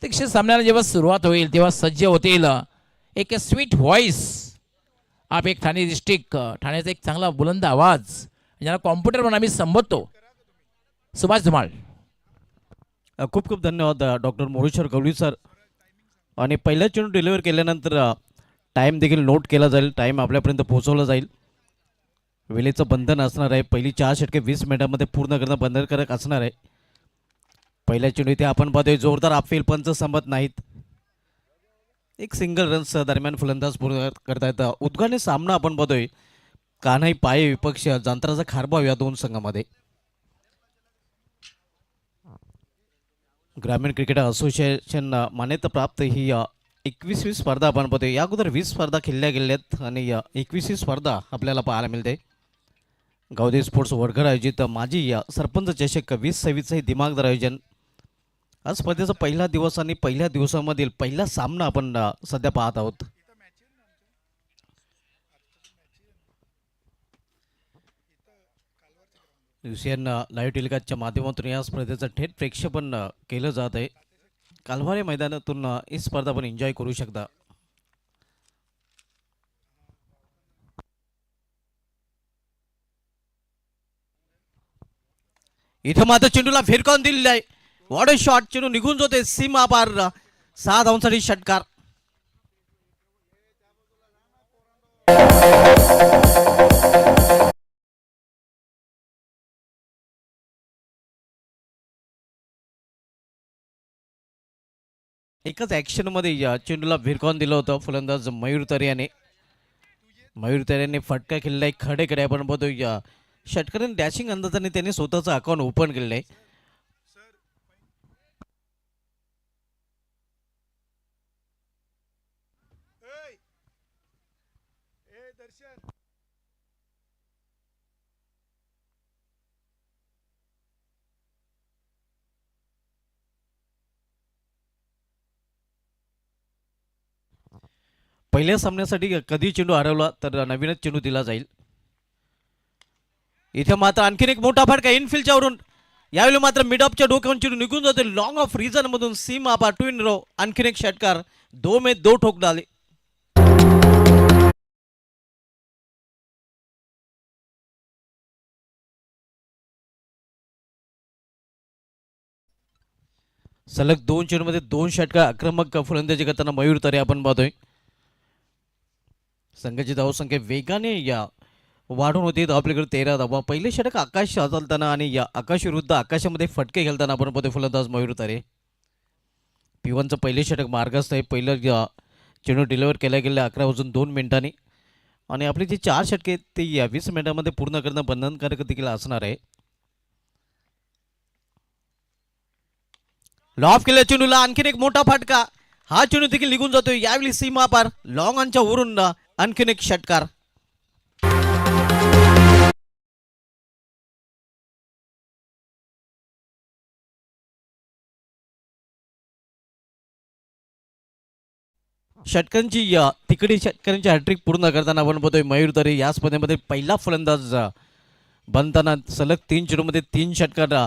प्रत्यक्ष सामन्याला जेव्हा सुरुवात होईल तेव्हा सज्ज होतील एक स्वीट व्हॉइस. आप एक ठाणे डिस्ट्रिक्ट, ठाण्याचा एक चांगला बुलंद आवाज ज्याला कॉम्प्युटर म्हणून आम्ही संबोधतो, सुभाष धुमाळ. खूप खूप धन्यवाद डॉक्टर मोरेश्वर गवळी सर. आणि पहिल्या चेंडू डिलिव्हर केल्यानंतर टाईम देखील नोट केला जाईल, टाईम आपल्यापर्यंत पोहोचवला जाईल. वेळेचं बंधन असणार आहे, पहिली 4 षटके 20 मिनिटांमध्ये पूर्ण करणं बंधनकारक असणार आहे. पहिल्या चेंडू इथे आपण पाहतोय जोरदार अपफील, पंच संमत नाहीत. एक सिंगल रन्स दरम्यान फलंदाज पूर्ण करतायत. उद्घाटनी सामना आपण पाहतोय कान्हाई पाये विपक्ष जांत्राचा खारबाव या दोन संघामध्ये. ग्रामीण क्रिकेट असोसिएशन मान्यता प्राप्त ही 21वी स्पर्धा आपण पाहतोय. या अगोदर 20 स्पर्धा खेळल्या गेल्यात आणि 21वी स्पर्धा आपल्याला पाहायला मिळते. गावदेवी स्पोर्ट्स वडघर आयोजित माजी सरपंच चषक 2026 हे दिमागदार आयोजन. आज स्पर्धेचा पहिला दिवस आणि पहिल्या दिवसामधील पहिला सामना आपण सध्या पाहत आहोत. युसीएन लाईव्ह टेलिकास्टच्या माध्यमातून या स्पर्धेचं थेट प्रेक्षेपण केलं जात आहे. कालवारे मैदानातून ही स्पर्धा आपण एन्जॉय करू शकता. इथं मात्र चेंडूला फिरकावून दिलेला आहे. वॉट अ शॉट, चेंडू निघून जाते सीमा पार. 6 धावांसाठी षटकार. एकच ॲक्शनमध्ये या चेंडूला भिरकावून दिलं होतं फलंदाज मयूर तरियाने. मयूर तरियाने फटका खेळलाय खडेकडे आपण बघतो. या षटकाराने डॅशिंग अंदाजाने त्यांनी स्वतःचं अकाउंट ओपन केलेलं आहे. पहिल्या सामन्यासाठी कधी चेंडू हरवला तर नवीनच चेंडू दिला जाईल. इथे मात्र आणखीन एक मोठा फटका इनफिल्डच्या वरून. यावेळी मात्र मिड ऑफच्या डोक्यावरून चेंडू निघून जाते लॉंग ऑफ रिझन मधून. सीमा पार 2 इन रो. आणखीन एक षटकार. 2 में 2 ठोक डाले. सलग 2 चेंडूमध्ये 2 षटकार आक्रमक फलंदाजी करताना मयूर तरे आपण पाहतोय. संघाची धावसंख्या वेगाने या वाढून होती. आपल्याकडे 13 धावा. पहिले षटक आकाश हाताळताना आणि या आकाश विरुद्ध आकाशामध्ये फटके खेळताना आपण पाहतोय फलंदाज मयूर तरे. P1चं पहिले षटक मार्गस्थ आहे. पहिलं चेंडू डिलिव्हर केल्या गेल्या 11 वाजून 2 मिनिटांनी. आणि आपली जी 4 षटके ते 20 मिनिटांमध्ये पूर्ण करणं बंधनकारक देखील असणार आहे. लॉफ केल्या चेंडूला आणखीन एक मोठा फटका. हा चेंडू देखील निघून जातोय. यावेळी सीमा पार लॉंग ऑनच्या वरून आणखीन एक षटकार. षटकांची तिकडी षटकांची हॅट्रिक पूर्ण करताना आपण बघतोय मयूर तरे या स्पर्धेमध्ये पहिला फलंदाज बनताना. सलग 3 चेंडूमध्ये 3 षटकार.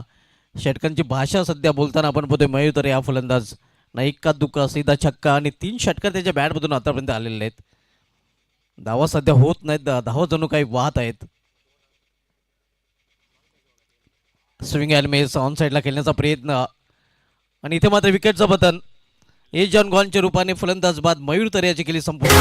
षटकांची भाषा सध्या बोलताना आपण बघतोय मयूर तरे हा फलंदाज. ना इक्का दुक्का सीधा छक्का आणि 3 षटकार त्याच्या बॅटमधून आतापर्यंत आलेले आहेत. धावा सध्या होत नाहीत, धावा जणू काही वाहत आहेत. स्विंग एलमेस ऑन साईडला खेळण्याचा प्रयत्न आणि इथे मात्र विकेटचं पतन. जॉन गॉनच्या रूपाने फलंदाज बाद मयूर तरे याची केली संपूर्ण.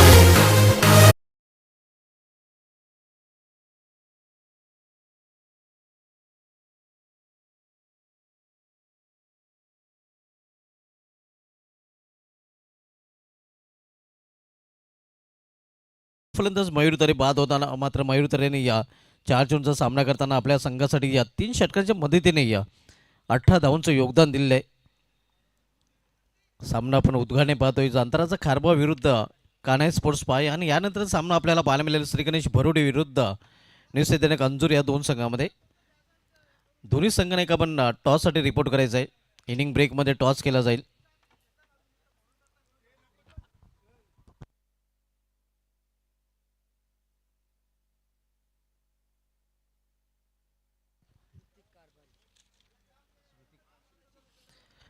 फलंदाज मयूर तरे बाद होताना मात्र मयूर तरेने या 4 चेंडूचा सामना करताना आपल्या संघासाठी या 3 षटकांच्या मदतीने या 18 धावांचं योगदान दिलेलं आहे. सामना आपण उद्घाटने पाहतोय जांतराचा खारबा विरुद्ध कान्हाई स्पोर्ट्स पाय. आणि यानंतर सामना आपल्याला पाहायला मिळेल श्री गणेश भरोडे विरुद्ध निश्चितने अंजूर या 2 संघामध्ये. दोन्ही संघाने एक आपण टॉससाठी रिपोर्ट करायचा आहे. इनिंग ब्रेकमध्ये टॉस केला जाईल.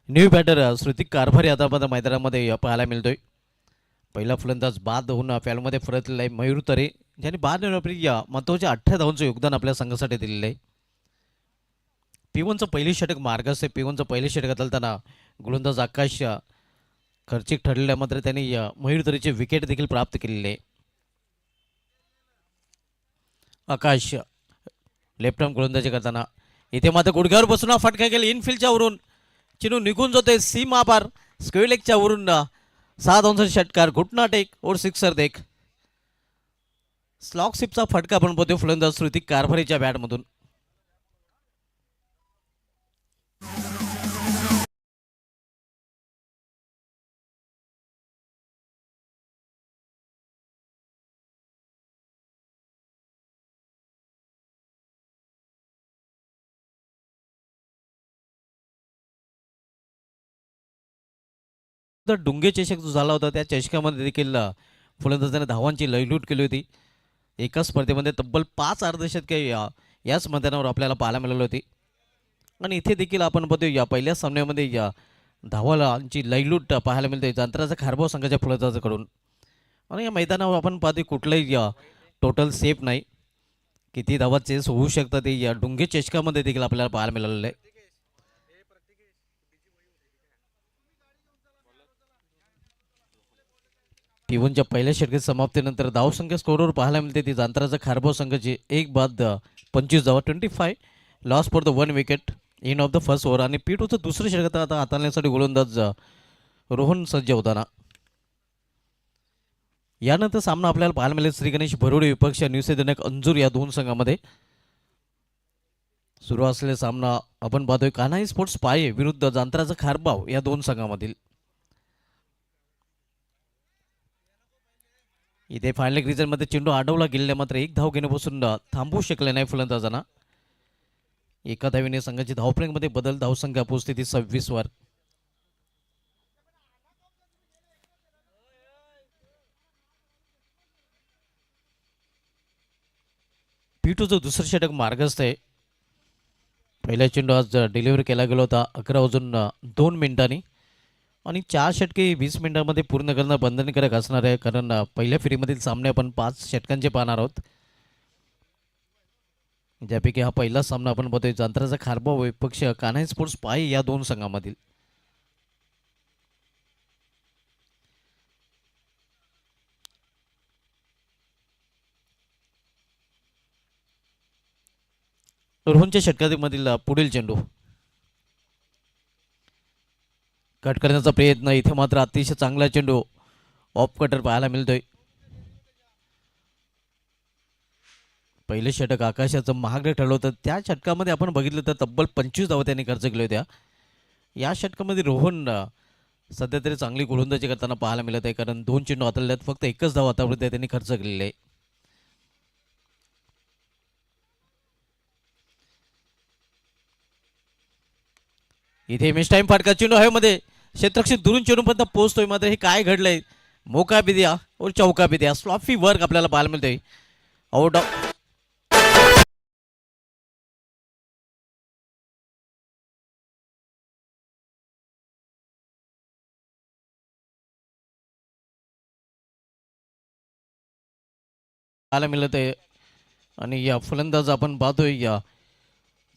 न्यू बॅटर श्रुतिक कारभारी आता आपण मैदानामध्ये पाहायला मिळतोय. पहिला फलंदाज बाद होऊन फॅलमध्ये परतलेला आहे मयूर तरे, ज्यांनी बाद होण्यापूर्वी या महत्त्वाच्या 18 धावांचं योगदान आपल्या संघासाठी दिलेलं आहे. P1चं पहिली षटक मार्गस्थ आहे. P1चं पहिलं षटक घालताना गोलंदाज आकाश खर्चिक ठरलेल्या मात्र त्यांनी मयूर तरेचे विकेट देखील प्राप्त केलेले आहे. आकाश लेफ्ट आर्म गोलंदाजी करताना इथे मात्र गुडघ्यावर बसून हा फटका गेला इनफिल्डच्या वरून चिनू निघून जातोय सीमा पार स्क्वेलेकच्या वरून 6 धावांचा षटकार घुटना टेक और सिक्सर देख. स्लॉक सिपचा फटका आपण बघतोय फलंदाज श्रुतिक कारभारीच्या बॅटमधून. तर डुंगे चषक जो झाला होता त्या चषकामध्ये देखील फलंदाजाने धावांची लयलूट केली होती. एका स्पर्धेमध्ये तब्बल 5 अर्धशतके याच मैदानावर आपल्याला पाहायला मिळाली होती. आणि इथे देखील आपण बघतोय या पहिल्या सामन्यामध्ये या धावांची लयलूट पाहायला मिळते अंतराचा खारबाव संघाच्या फलंदाजाकडून. आणि या मैदानावर आपण पाहतोय कुठलंही टोटल सेफ नाही. किती धावा चेस होऊ शकतात ते या डुंगे चषकामध्ये देखील आपल्याला पाहायला मिळालेलं आहे. P1च्या पहिल्या षटकाच्या समाप्तीनंतर धावसंख्या स्कोरवर पाहायला मिळते ती अंतराचा खारबाव संघाची 1 बाद 25 धावा 25 loss for the 1 wicket in of the first over. आणि P2चं दुसरं षटक आता हाताळण्यासाठी गोलंदाज रोहन सज्ज होताना. यानंतर सामना आपल्याला पाहायला मिळेल श्री गणेश भरोडे विपक्ष न्यूसेदनक अंजूर या दोन संघामध्ये सुरू असलेला सामना आपण पाहतोय कान्हाई स्पोर्ट्स पाये विरुद्ध जांतराचा खारबाव या दोन संघामधील. इथे फायनल रिझनमध्ये चेंडू अडवला गेलेला मात्र एक धाव घेण्यापासून थांबवू शकले नाही फलंदाजांना. एका धावीने संघाची धावफलकमध्ये बदल धावसंख्या पोहोचते ती 26 वर. P2चं दुसरं षटक मार्गस्थ आहे. पहिला चेंडू आज डिलिव्हरी केला गेला होता 11 वाजून 2 मिनिटांनी आणि 4 षटके 20 मिनिटांमध्ये पूर्ण करणं बंधनकारक असणार आहे कारण पहिल्या फेरीमधील सामने आपण 5 षटकांचे पाहणार आहोत. ज्यापैकी हा पहिला सामना आपण बघतोय जांतराचा खारबाव विपक्ष कान्हाई स्पोर्ट्स पाये या दोन संघामधील. रोहनच्या षटकामधील पुढील चेंडू कट करण्याचा प्रयत्न इथे मात्र अतिशय चांगला चेंडू ऑफ कटर पाहायला मिळतोय. पहिले षटक आकाशाचं महागडे ठरलं होतं त्या षटकामध्ये आपण बघितलं तर तब्बल 25 धावा त्यांनी खर्च केल्या होत्या. या षटकामध्ये रोहन सध्या तरी चांगली गोलंदाजी करताना पाहायला मिळत आहे कारण 2 चेंडू हाताळल्यात फक्त एकच धाव आतापर्यंत त्यांनी खर्च केलेली आहे. इथे मिस टाइम फाटका चेंडू हवेमध्ये क्षेत्ररक्षक दुरून चेंडूपर्यंत पोहोचतोय मात्र हे काय घडलंय मोका बी द्या और चौका बी द्या स्लॉफी वर्क आपल्याला पाहायला मिळतोय. आउट पाहायला मिळत आहे आणि या फलंदाज आपण पाहतोय या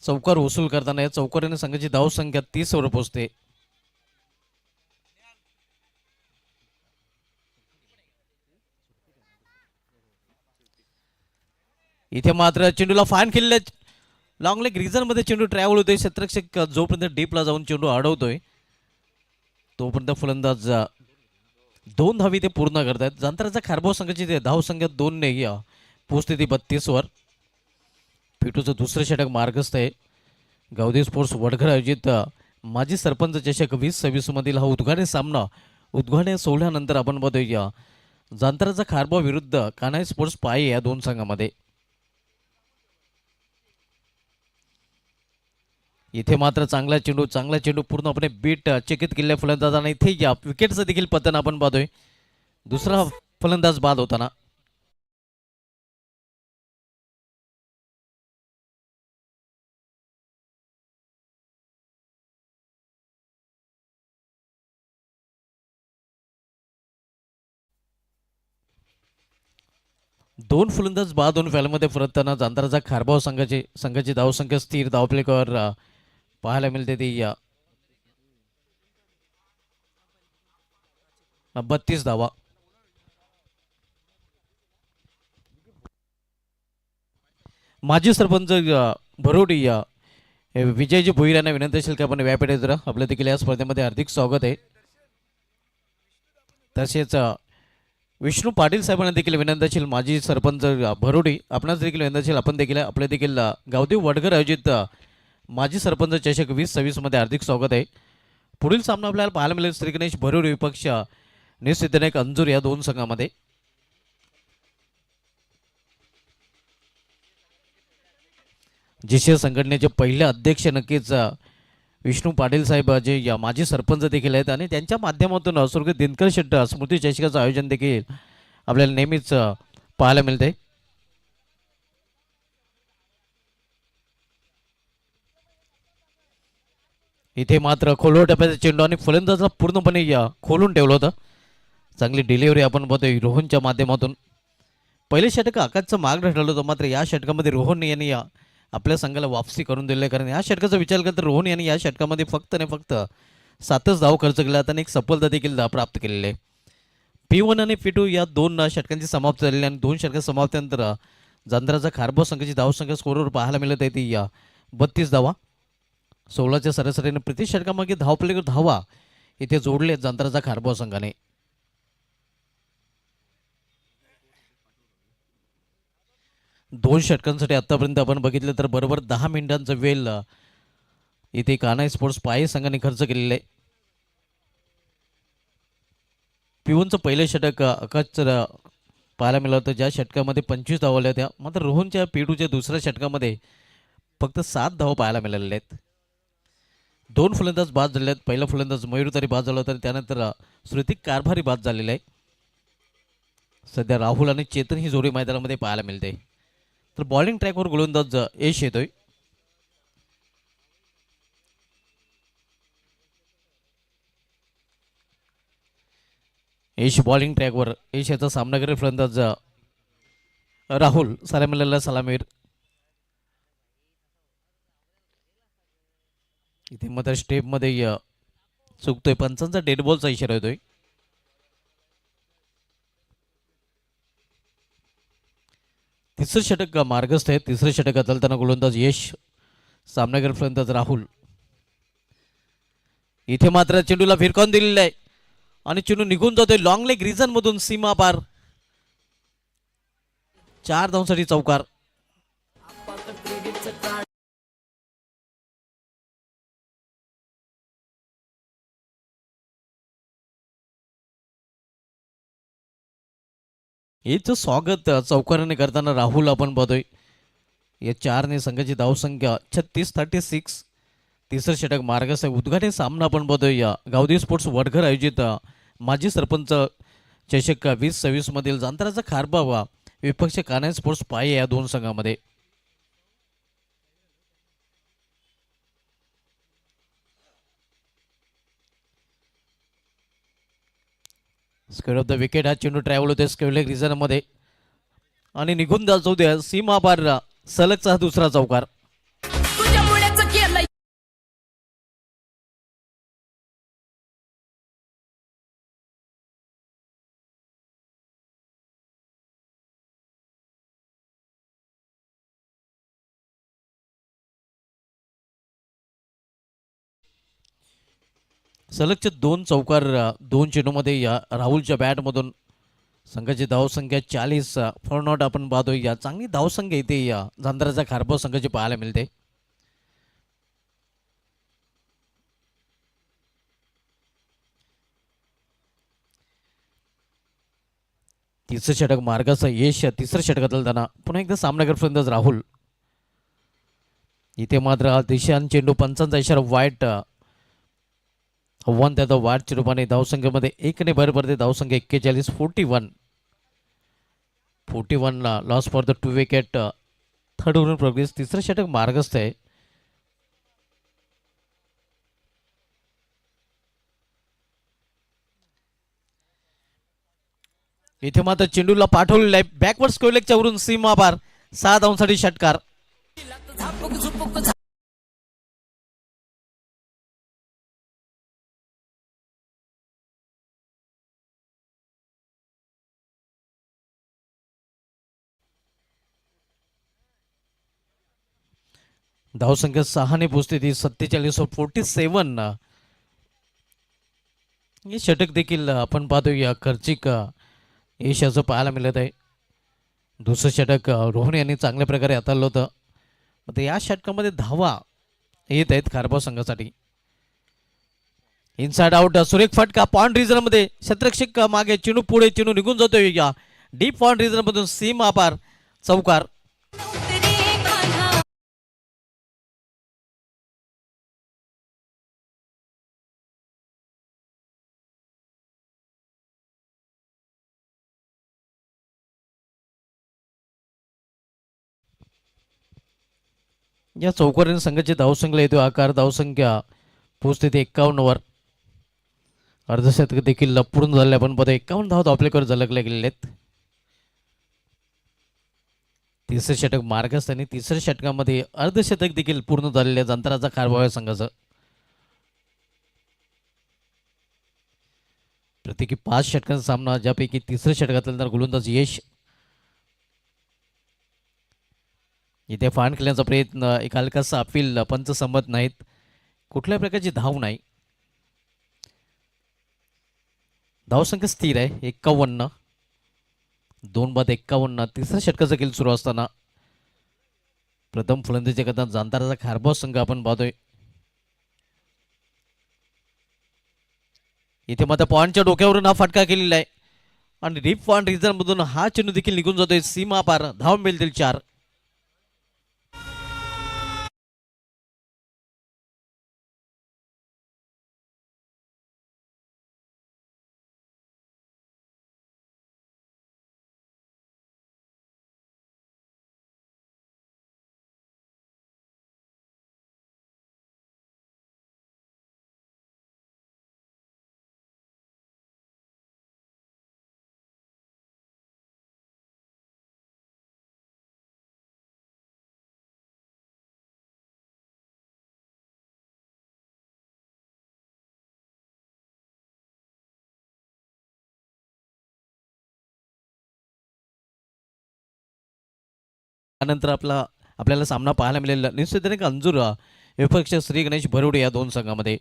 चौकार वसूल करताना या चौकाराने संघाची धावसंख्या 30 वर पोहोचते. इथे मात्र चेंडूला फाईन केलेल्या लॉंग लेग रिझनमध्ये चेंडू ट्रॅव्हल होतोय. क्षेत्ररक्षक जोपर्यंत डीपला जाऊन चेंडू अडवतोय तोपर्यंत फलंदाज 2 धावी ते पूर्ण करतात. जांतराचा खारबाव संघाची धावसंख्या 2 ने पोहोचते ती 32 वर. P2चं दुसरं षटक मार्गस्थ आहे. गावदेव स्पोर्ट्स वडघर आयोजित माजी सरपंच चषक 2026 मधील हा उद्घाटन सामना उद्घाटन सोहळ्यानंतर आपण बघूया जांतराचा खारबाव विरुद्ध कान्हाई स्पोर्ट्स पाये या दोन संघामध्ये. इथे मात्र चांगला चेंडू पूर्णपणे बीट चकित केलेल्या फलंदाजांना इथे या विकेटचं देखील पतन आपण पाहतोय. दुसरा फलंदाज बाद होताना दोन फलंदाज बाद होऊन फॅलमध्ये परतताना जांताराचा खारबाव संघाची धावसंख्या स्थिर धावफलकावर पाहायला मिळते ती 32 धावा. माजी सरपंच भरोडी विजयजी भोईर यांना विनंती असेल की आपण व्यापीठ जरा आपल्या देखील या स्पर्धेमध्ये हार्दिक स्वागत आहे. तसेच विष्णू पाटील साहेबांना देखील विनंती असेल माजी सरपंच भरोडी आपणास देखील विनंती असेल आपण देखील आपल्या देखील गावदेव वडगर आयोजित माजी सरपंच चषक 2026 मध्ये हार्दिक स्वागत आहे. पुढील सामना आपल्याला पाहायला मिळेल श्री गणेश भरोडी विपक्ष निसिद्धनायक अंजूर या दोन संघामध्ये. जिशे संघटनेचे पहिले अध्यक्ष नक्कीच विष्णू पाटील साहेब जे या माजी सरपंच देखील आहेत आणि त्यांच्या माध्यमातून स्वर्गीय दिनकर शेट्ट स्मृती चषकाचं आयोजन देखील आपल्याला नेहमीच पाहायला मिळते. इथे मात्र खोलवर टप्प्याचा चेंडू आणि फलंदाजाला पूर्णपणे खोलून ठेवलं होतं. चांगली डिलिव्हरी आपण बघतोय रोहनच्या माध्यमातून. पहिले षटक आकाशचं माग ठरलं होतं मात्र या षटकामध्ये रोहन यांनी आपल्या संघाला वापसी करून दिले कारण या षटकाचा विचार करता रोहन यांनी या षटकामध्ये फक्त 7च धाव खर्च केला आणि एक सफलता देखील प्राप्त केलेली आहे. P1 आणि P2 या दोन षटकांची समाप्ती झालेली आणि दोन षटक समाप्तीनंतर जांधराचा खारबाव संघाची धावसंख्या स्कोरवर पाहायला मिळत आहे ती 32 धावा. 16च्या सरासरीने प्रति षटकामागे धावपलीकडे धावा इथे जोडले जांधराचा खारबाव संघाने. दोन षटकांसाठी आतापर्यंत आपण बघितलं तर बरोबर 10 मिनिटांचा वेळ इथे कान्हाई स्पोर्ट्स पाये संघाने खर्च केलेला आहे. P1चं पहिलं षटक आकाशचं पाहायला मिळालं होतं ज्या षटकामध्ये 25 धावा आल्या होत्या मात्र रोहनच्या P2च्या दुसऱ्या षटकामध्ये फक्त 7 धावा पाहायला मिळालेल्या आहेत. दोन फलंदाज बाद झाले आहेत. पहिला फलंदाज मयूर तरी बाद झाला होता त्यानंतर श्रुतिक कारभारी बाद झालेला आहे. सध्या राहुल आणि चेतन ही जोडी मैदानामध्ये पाहायला मिळते. तर बॉलिंग ट्रॅकवर गोलंदाज यश येतोय. यश बॉलिंग ट्रॅकवर यश याचा सामना करेल फलंदाज राहुल सलामीला सलामीर. इथे मात्र स्टेपमध्ये चुकतोय पंचांचा डेड बॉलचा इशारा येतोय. तिसरं षटक मार्गस्थ आहे. तिसरं षटक हाताळताना गोलंदाज यश सामनागर फलंदाज राहुल. इथे मात्र चेंडूला फिरकावून दिलेला आहे आणि चेंडू निघून जातोय लॉंग लेग रिजन मधून सीमा पार. 4 धावांसाठी चौकार. हेच स्वागत चौकाराने करताना राहुल आपण बघतोय. या 4ने संघाची धावसंख्या 36-36. तिसरं षटक मार्गस्थ उद्घाटन सामना आपण बघतोय या गावदेवी स्पोर्ट्स वडघर आयोजित माजी सरपंच चषक 2026 मधील जांताराचा खारबाव विपक्ष कान्हाई स्पोर्ट्स पाये या दोन संघामध्ये. स्क्वेअर ऑफ द विकेट हा चेंडू ट्रॅव्हल होते स्क्वेअर लेग रिझन मध्ये आणि निघून जाऊ द्या सीमा पार. सलगचा दुसरा चौकार. सलगचे 2 चौकार 2 चेंडूमध्ये या राहुलच्या बॅटमधून. संघाची धावसंख्या 40 फॉर नॉट आपण पाहतोय. या चांगली धावसंख्या इथे या जांधराचा खारबाव संघाची पाहायला मिळते. तिसरं षटक मार्गाचा यश तिसरं षटकात जाताना पुन्हा एकदा सामनागर फलंदाज राहुल. इथे मात्र दिशान चेंडू पंचांचा इशारा वाईट आव्हान त्याचा वाढच्या रूपाने धावसंख्येमध्ये 1ने भर पडते. धावसंख्या 41 41 loss for the 2 wicket. Third over progress. तिसरं षटक मार्गस्थ आहे. इथे मात्र चेंडूला पाठवलेला आहे बॅकवर्ड स्क्वेअरलेगच्या वरून सीमा पार 6 धावांसाठी षटकार. धावसंख्या 6 ने पोहोचते ती 47 हे षटक देखील आपण पाहतो या खर्चिक यशाचं पाहायला मिळत आहे. दुसरं षटक रोहन यांनी चांगल्या प्रकारे हाताळलं होतं. आता या षटकामध्ये धावा येत आहेत खारबाव संघासाठी. इनसाइड आउट सुरेख फटका पॉइंट रिझन मध्ये क्षेत्ररक्षक मागे चिनू पुढे चिनू निघून जातोय या डीप पॉइंट रिझन मधून सीमा पार चौकार. या चौकारीने संघाची धावसंख्या येतो आकार धावसंख्या पोहोचते ते 51 वर. अर्धशतक देखील पूर्ण झाले आपण बघा 51 धावा आपल्याकडे झलकल्या गेलेल्या आहेत. तिसरे षटक मार्गस्थ आणि तिसऱ्या षटकामध्ये अर्धशतक देखील पूर्ण झालेले आहेत अंतराचा खारबाव आहे संघाचा. प्रत्येकी 5 षटकांचा सामना ज्यापैकी तिसऱ्या षटकातील गोलंदाज यश इथे फान खेळण्याचा प्रयत्न एक हलकासा अपील पंच संमत नाहीत. कुठल्या प्रकारची धाव नाही. धावसंख्या स्थिर आहे 51. 2 बाद 51. तिसऱ्या षटकाचा खेळ सुरू असताना प्रथम फलंदाजी करताना जाणताराचा खारबाव संघ आपण पाहतोय. इथे मात्र पॉइंटच्या डोक्यावरून हा फटका केलेला आहे आणि डीप पॉइंट रिझन मधून हा चेंडू देखील निघून जातोय सीमा पार. धाव मिळतील 4. त्यानंतर आपल्याला सामना पाहायला मिळेल निश्चितपणे अंजूर विपक्ष श्री गणेश भरुडे या दोन संघामध्ये.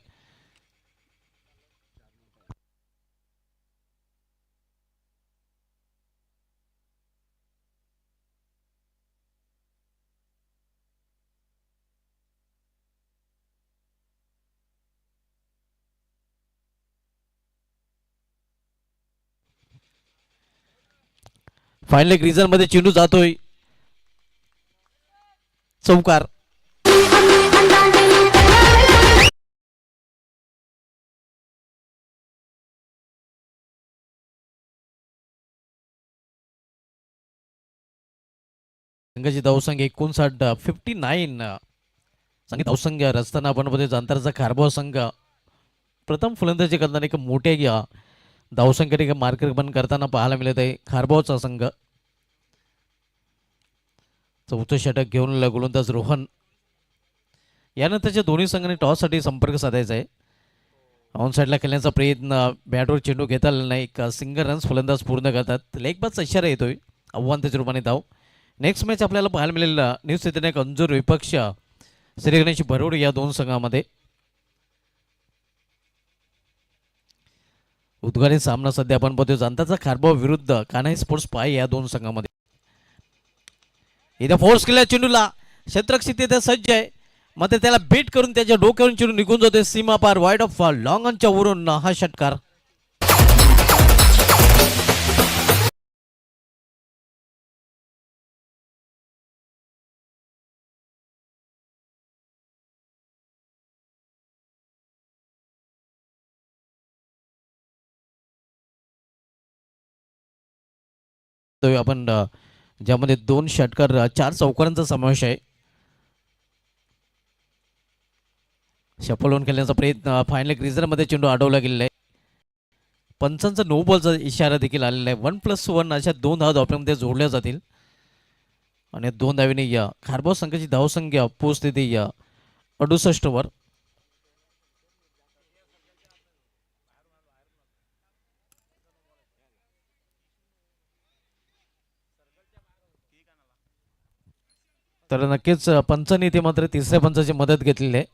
फायनल एक रिझन मध्ये चेंडू जातोय चौकार. संघाची धावसंख्या 59 59 संघ धावसंख्या रचताना आपण मध्ये जांताराचा खारबाव संघ प्रथम फलंदाजी करताना एक मोठ्या धावसंख्या मार्कर बंद करताना पाहायला मिळत आहे खारबावचा संघ. चौथं षटक घेऊन गोलंदाज रोहन. यानंतरच्या दोन्ही संघांनी टॉससाठी संपर्क साधायचा आहे. ऑन साईडला खेळण्याचा प्रयत्न बॅटवर चेंडू घेता आलेला नाही. एक सिंगल रन्स फलंदाज पूर्ण करतात. लेगबाजचा इशारा येतोय आव्हान त्याच्या रूपाने धाव. नेक्स्ट मॅच आपल्याला पाहायला मिळेल न्यूज सिटीने अंजूर विपक्ष श्री गणेश भरोड या दोन संघामध्ये. उद्घाटन सामना सध्या आपण बघतोय जांताचा खारबाव विरुद्ध कान्हाई स्पोर्ट्स पाय या दोन संघामध्ये. इथे फोर्स केला चेंडूला क्षेत्ररक्षक तिथे सज्ज आहे मात्र त्याला बीट करून त्याच्या डोक्यावरून चेंडू निघून जातोय सीमा पार वाईड ऑफ लॉंग ऑनच्या वरून हा षटकार. आपण ज्यामध्ये 2 षटकार 4 चौकारांचा समावेश आहे. शफल होऊन खेळण्याचा प्रयत्न फायनल क्रिजर मध्ये चेंडू अडवला गेलेला आहे. पंचांचा नो बॉलचा इशारा देखील आलेला आहे. 1+1 अशा 2 धावा धावपळीमध्ये जोडल्या जातील आणि 2 धावेने या खारबाव संघाची धावसंख्या पोहोचते ती या 68 वर. तर नक्कीच पंचांनी इथे मात्र तिसऱ्या पंचाची मदत घेतलेली आहे.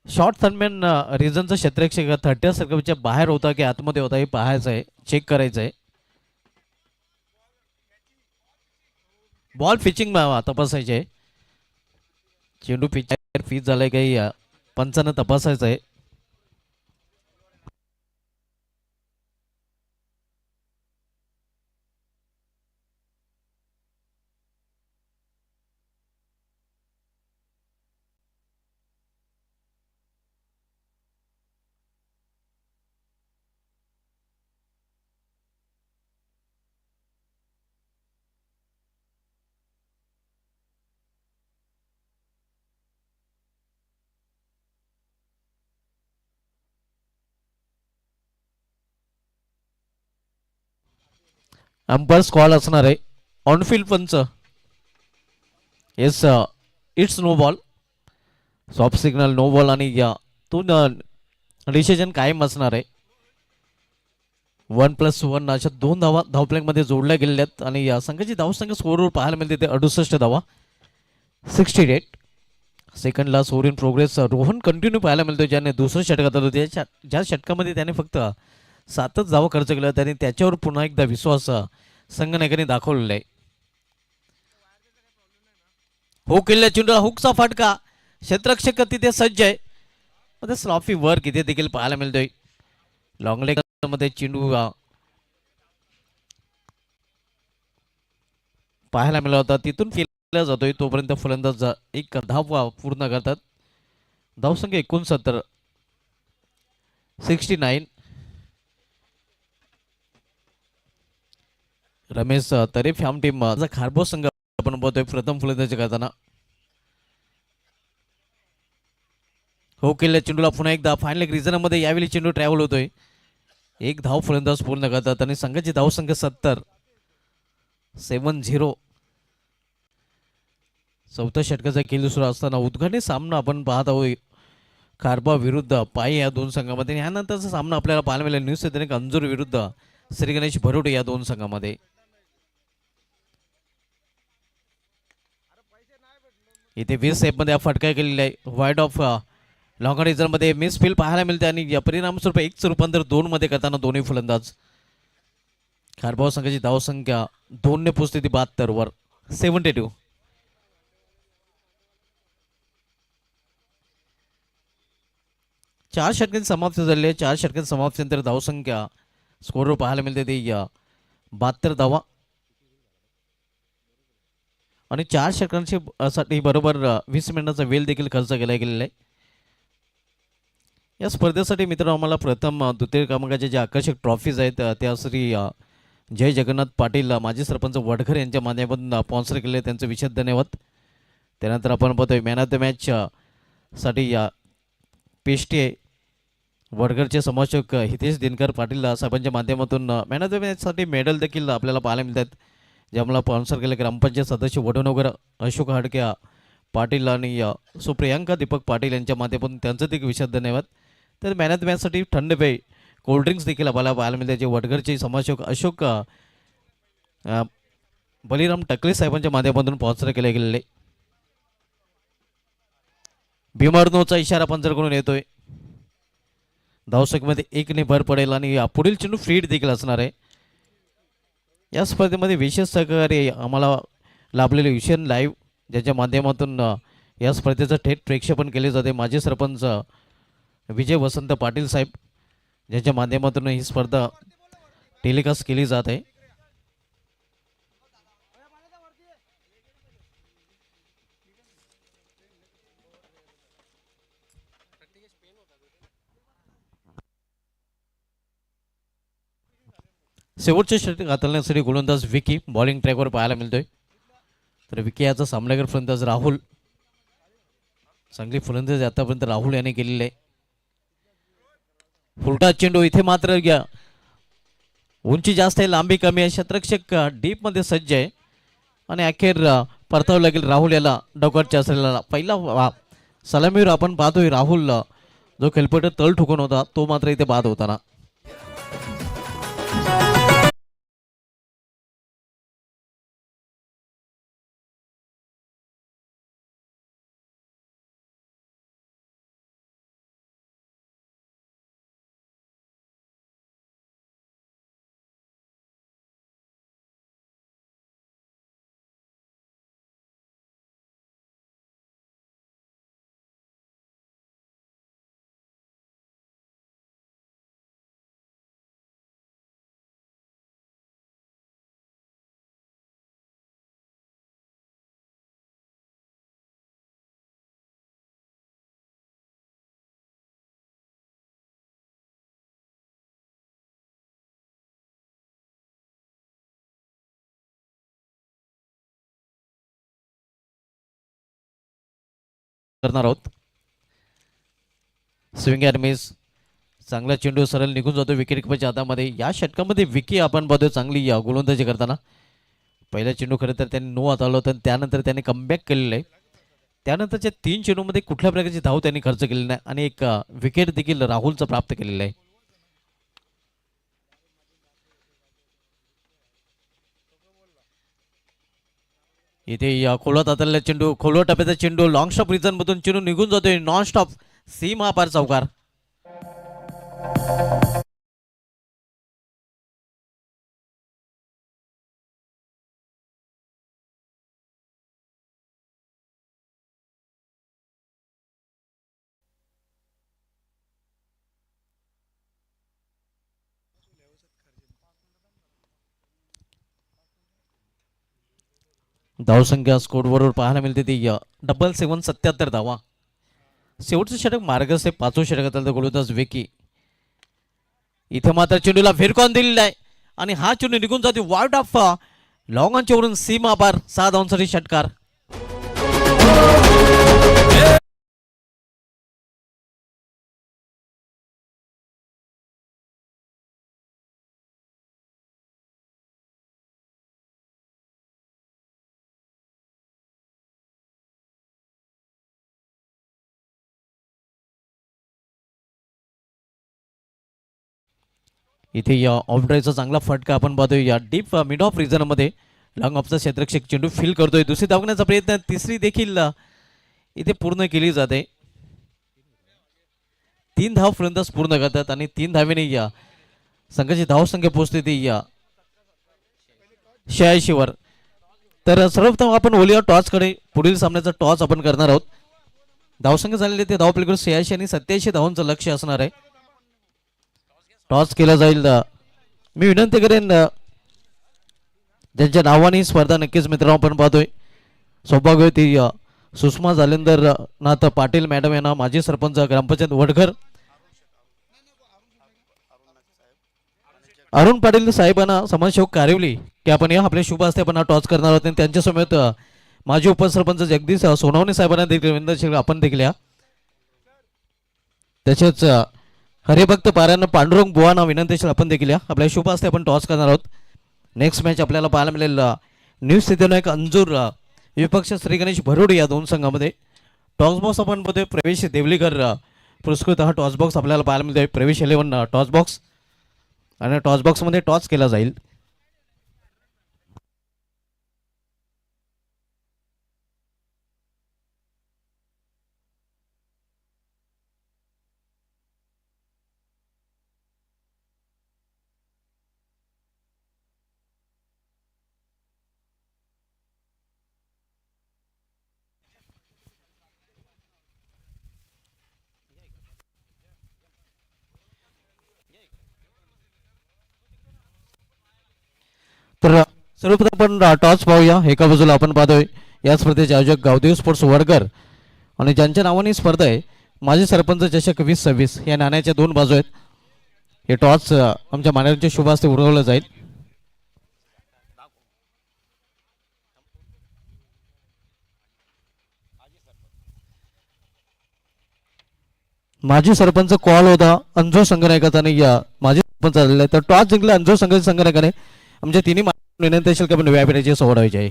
शॉर्ट थर्डमॅन रिझनचा क्षेत्ररक्षक 30 सर्कलच्या बाहेर होता की आतमध्ये होता हे पाहायचं आहे, चेक करायचं आहे. बॉल पिचिंग तपासायचे आहे. चेंडू पिच फीज झालाय काही पंचानं तपासायचं आहे. अंपायर्स कॉल असणार आहे. ऑनफिल्ड पंच yes it's no ball, soft signal no ball आणि या तो डिसिजन कायम असणार आहे. 1+1 अशा 2 धावा धावप्लॅंकमध्ये जोडल्या गेलेल्या आहेत आणि या संघाची धावसंख्या स्कोरवर पाहायला मिळते ते 68 धावा 68. सेकंडला score in progress Rohan continue पाहायला मिळतो, ज्याने दुसरं षटकात आलं होते. ज्या षटकामध्ये त्याने फक्त 7च धावा खर्च केला, त्याने त्याच्यावर पुन्हा एकदा विश्वास संघनायकाने दाखवलेला आहे. हो केलेल्या चेंडूला हुकचा फटका, क्षेत्ररक्षक तिथे सज्ज आहे. मध्ये स्लॉफी वर्क इथे देखील पाहायला मिळतोय. लॉंग लेग मध्ये चेंडू पाहायला मिळाला होता, तिथून केला जातोय. तोपर्यंत फलंदाज एक धाव पूर्ण करतात. धावसंख्या 69 69. रमेश तरेफ ह्याम टीम खारबो संघ आपण बघतोय प्रथम फलंदाजी करताना. हो केलेल्या चेंडूला पुन्हा एकदा फायनल रिझन मध्ये यावेळी चेंडू ट्रॅव्हल होतोय. एक धाव फलंदाज पूर्ण करतात आणि संघाची धावसंख्या 70 70. चौथ्या षटकाचा खेळ सुरू असताना उद्घाटनी सामना आपण पाहत आहोत. खारबा विरुद्ध पाई या दोन संघामध्ये. यानंतरचा सामना आपल्याला पाहायला मिळेल न्यू सैनिक अंजूर विरुद्ध श्री गणेश भरोटे या दोन संघामध्ये. इथे 20 मध्ये फटका केलेला आहे. वाईड ऑफ लॉंग रिझन मध्ये मिस फील्ड पाहायला मिळते आणि या परिणामस्वरूप 1चं रूपांतर 2 मध्ये करताना दोन्ही फलंदाज. खारबाव संघाची धावसंख्या 2 ने पोहोचते ती 72 वर 72. चार षटकांची समाप्ती झाली आहे. 4 षटकांची समाप्तीनंतर धावसंख्या स्कोरवर पाहायला मिळते ती 72 धावा आणि 4 षटकांची साठी बरोबर 20 मिनिटांचा वेळ देखील खर्च केला गेलेला आहे. या स्पर्धेसाठी मित्रांनो आम्हाला प्रथम द्वितीय क्रमांकाचे जे आकर्षक ट्रॉफीज आहेत त्या श्री जय जगन्नाथ पाटील माजी सरपंच वडघर यांच्या माध्यमातून स्पॉन्सर केले, त्यांचे विशेष धन्यवाद. त्यानंतर आपण बघतोय मॅन ऑफ द मॅच साठी पेष्टे वडघरचे समालोचक हितेश दिनकर पाटील साहेबांच्या माध्यमातून मॅन ऑफ द मॅचसाठी मेडल देखील आपल्याला पाहायला मिळतात, जे आम्हाला स्पॉन्सर केले ग्रामपंचायत सदस्य वडनगर अशोक हाडके पाटील आणि सुप्रियांका दीपक पाटील यांच्या माध्यमातून त्यांचं देखील विशेष धन्यवाद. तर मॅन ऑफ द मॅचसाठी थंड पेय कोल्ड्रिंक्स देखील आपल्याला पाहायला मिळते, जे वडघरचे समालोचक अशोक बलिराम टकले साहेबांच्या माध्यमातून स्पॉन्सर केले गेलेले. भीमर्नोचा इशारा पंचरकडून येतोय. धावसंख्येमध्ये 1 ने भर पडेल आणि पुढील चेंडू फ्रीड देखील असणार आहे. या स्पर्धेमध्ये विशेष सहकार्य आम्हाला लाभलेले विषयन लाईव्ह, ज्याच्या माध्यमातून या स्पर्धेचं थेट प्रेक्षेपण केले जाते. माजी सरपंच विजय वसंत पाटील साहेब, ज्याच्या माध्यमातून ही स्पर्धा टेलिकास्ट केली जात आहे. शेवटच्या षटक हाताळण्यासाठी गोलंदाज विकी बॉलिंग ट्रॅकवर पाहायला मिळतोय. तर विकी याचा सामनागर फलंदाज राहुल. चांगली फलंदाजी आतापर्यंत राहुल याने केलेली आहे. फुलटा चेंडू इथे मात्र उंची जास्त आहे, लांबी कमी आहे, क्षेत्ररक्षक डीप मध्ये सज्ज आहे आणि अखेर परतावं लागेल राहुल याला डोकरच्या असलेला पहिला सलामीवर आपण पाहतोय राहुल जो खेळपट्टी तळ ठोकून होता तो मात्र इथे बाद होताना. करणार आहोत स्विंग अँड मिस. चांगला चेंडू सरळ निघून जातो विकेट किपरच्या हातामध्ये. या षटकामध्ये विकी आपण बघतो चांगली गोलंदाजी करताना. पहिला चेंडू खरं तर त्यांनी नो हाताळलं होतं, त्यानंतर त्यांनी कमबॅक केलेलं आहे. त्यानंतरच्या 3 चेंडूमध्ये कुठल्या प्रकारची धाव त्यांनी खर्च केलेली नाही आणि एक विकेट देखील राहुलचं प्राप्त केलेलं आहे. इथे खोलवत हाताळलेला चेंडू, खोलवट टप्प्याचा चेंडू, लॉंग स्टॉप रिझन मधून चेंडू निघून जातोय नॉन स्टॉप सीमा पार चौकार. धावसंख्या स्कोरबरोबर पाहायला मिळते ती 777 धावा. शेवटचं षटक मार्गस आहे, 5वं षटकात गोलंदाज विकी. इथे मात्र चेंडूला फिरकॉन दिलेला आहे आणि हा चेंडू निघून जातो वार्ड ऑफ लॉंगांच्या वरून सीमा पार 6 धावांसाठी षटकार. इथे या ऑफ ड्राईव्हचा चांगला फटका आपण पाहतोय या डीप मिड ऑफ रिझन मध्ये. लॉंग ऑफचा क्षेत्ररक्षक चेंडू फील करतोय. दुसरी धावण्याचा प्रयत्न, तिसरी देखील इथे पूर्ण केली जाते. 3 धाव फलंदाज पूर्ण करतात आणि 3 धावेने या संघाची धावसंख्या पोहोचते ती 86 वर. तर सर्वप्रथम आपण ओलिया टॉस कडे पुढील सामन्याचा टॉस आपण करणार आहोत. धावसंख्या झालेले ते धाव पलीकडे 86 आणि 87 धावांचं लक्ष असणार आहे. टॉस केला जाईल. मी विनंती करेन ज्यांच्या नावाने स्पर्धा नक्कीच मित्रांनो आपण पाहतोय सौभाग्यवती सुषमा जालेंदर नाथ पाटील मॅडम यांना, माजी सरपंच ग्रामपंचायत वडघर अरुण पाटील साहेबांना, समाजसेवक कारिवली की आपण या आपल्या शुभ हस्ते आपण टॉस करणार आहोत. त्यांच्यासमवेत माजी उपसरपंच जगदीश सोनवणे साहेबांना देखील विनंती आपण देखील या. तसेच हरिभक्त पारायण पांडुरंग बुवाना विनंती आपण देखील या आपल्या शुभ हस्ते आपण टॉस करणार आहोत. नेक्स्ट मॅच आपल्याला पाहायला मिळेल न्यू सिद्धीनायक अंजूर विपक्ष श्री गणेश भरोडे या दोन संघामध्ये. टॉस बॉक्स आपण बघतोय प्रवेश देवलीकर पुरस्कृत हा टॉस बॉक्स आपल्याला पाहायला मिळतोय. प्रवेश 11 टॉस बॉक्स आणि टॉस बॉक्समध्ये टॉस केला जाईल. तर सर्वप्रथम आपण टॉस पाहूया. एका बाजूला आपण पाहतोय या स्पर्धेचे आयोजक गावदेव स्पोर्ट्स वडकर आणि ज्यांच्या नावाने स्पर्धा आहे माजी सरपंच चषक 2026 या नाण्याच्या 2 बाजू आहेत. हे टॉस आमच्या मान्यवरांच्या शुभ हस्ते उडवलं जाईल. माजी सरपंच कॉल होता अंजू संघनायकाचा आणि माजी सरपंच आलेला आहे तर टॉस जिंकला अंजू संघनायकाने. आमच्या तिन्ही विनंती असेल की आपण व्यापाऱ्याची सोडायची आहे.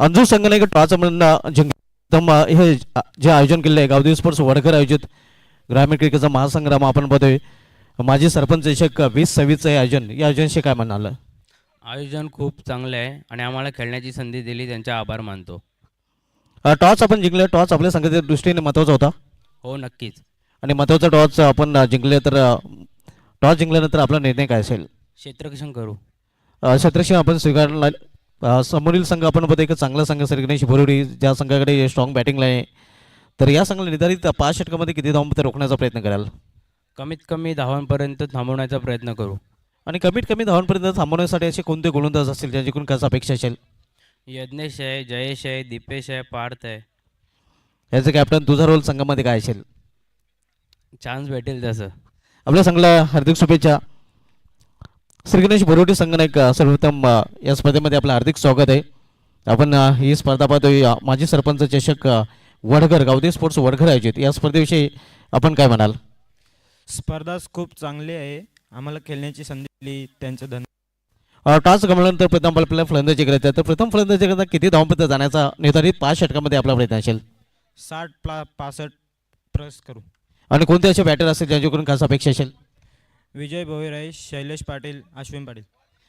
अंजू संघनायक टॉस जिंकला. हे जे आयोजन केले आहे गावदेवी स्पोर्ट्स वडकर आयोजित ग्रामीण क्रिकेटचा महासंग्राम आपण बघतोय. माजी सरपंच चषक 2026 हे आयोजन, या आयोजनशी काय म्हणाल? आयोजन खूप चांगलं आहे आणि आम्हाला खेळण्याची संधी दिली त्यांचे आभार मानतो. टॉस आपण जिंकले, टॉस आपल्या संघाच्या दृष्टीने महत्त्वाचा होता हो नक्कीच. आणि महत्त्वाचा टॉस आपण जिंकले तर टॉस जिंकल्यानंतर आपला निर्णय काय असेल? क्षेत्ररक्षण करू. क्षेत्ररक्षण आपण स्वीकारला. समोरील संघ आपण बघतो एक चांगला संघ सरगणेश बोरुडी, ज्या संघाकडे स्ट्रॉंग बॅटिंगला आहे. तर या संघाला निर्धारित 5 षटकामध्ये किती धावांपर्यंत रोखण्याचा प्रयत्न कराल? कमीत कमी धावांपर्यंत थांबवण्याचा प्रयत्न करू. आणि कमीत कमी धावांपर्यंत थांबवण्यासाठी असे कोणते गोलंदाज असतील ज्यांच्याकडून कसं अपेक्षा असेल? यज्ञेश आहे, जयेश आहे, दीपेश आहे, पार्थ आहे. याचं कॅप्टन तुझा रोल संघामध्ये काय असेल? चान्स भेटेल तसं. आपल्या संघाला हार्दिक शुभेच्छा. श्री गणेश बोरुडी संघनायक सर्वप्रथम या स्पर्धेमध्ये आपलं हार्दिक स्वागत आहे. आपण ही स्पर्धा पाहतोय माजी सरपंच चषक वडघर गावदेवी स्पोर्ट्स वडघर आयोजित, या स्पर्धेविषयी आपण काय म्हणाल? स्पर्धा खूप चांगली आहे, आम्हाला खेळण्याची संधी दिली त्यांचं धन्यवाद. टॉस गमावल्यानंतर प्रथम आपल्याला फलंदाजी करायची आहे. तर प्रथम फलंदाजी करता किती धावांपर्यंत जाण्याचा निर्धारित 5 षटकामध्ये आपला प्रयत्न असेल? 60-65 प्लस करू. आणि कोणते असे बॅटर असतील ज्यांच्याकडून कसं अपेक्षा असेल? विजय भोईराई, शैलेश पाटील, अश्विन पाटील.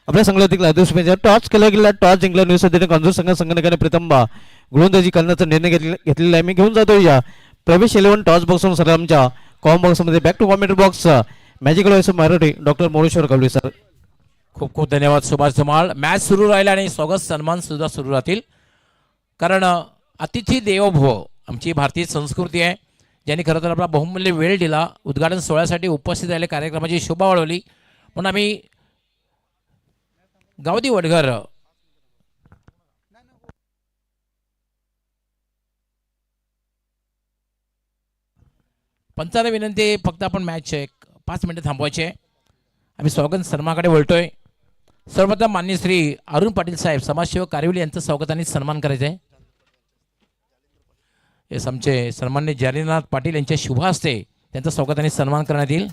आपल्या संघाला टॉस केला गेला, टॉस जिंकला न्यूझीलंड कंजूर संघटनेने प्रथम गोलंदाजी करण्याचा निर्णय घेतलेला आहे. मी घेऊन जातो या प्रवेश 11 टॉस बॉक्स सर आमच्या कॉम बॉक्समध्ये. Back to commentary box magical voice Marathi doctor Moreshwar Kavali sir. खूप खूप धन्यवाद सुभाष धुमाळ. मॅच सुरू राहील आणि स्वागत सन्मान सुद्धा सुरू राहतील, कारण अतिथी देवो भव आमची भारतीय संस्कृती आहे, ज्यांनी खरं तर आपला बहुमूल्य वेळ दिला, उद्घाटन सोहळ्यासाठी उपस्थित राहिले, कार्यक्रमाची शोभा वाढवली. म्हणून आम्ही गावदी वडघर पंचांना विनंती, फक्त आपण मॅच 5 मिनिटं थांबवायचे. आम्ही स्वागत सन्मानाकडे वळतोय. सर्वप्रथम माननीय श्री अरुण पाटील साहेब समाजसेवक कारिवली यांचं स्वागताने सन्मान करायचं आहे. येस, आमचे सन्माननीय जालिनाथ पाटील यांच्या शुभ हस्ते त्यांचा स्वागताने सन्मान करण्यात येईल.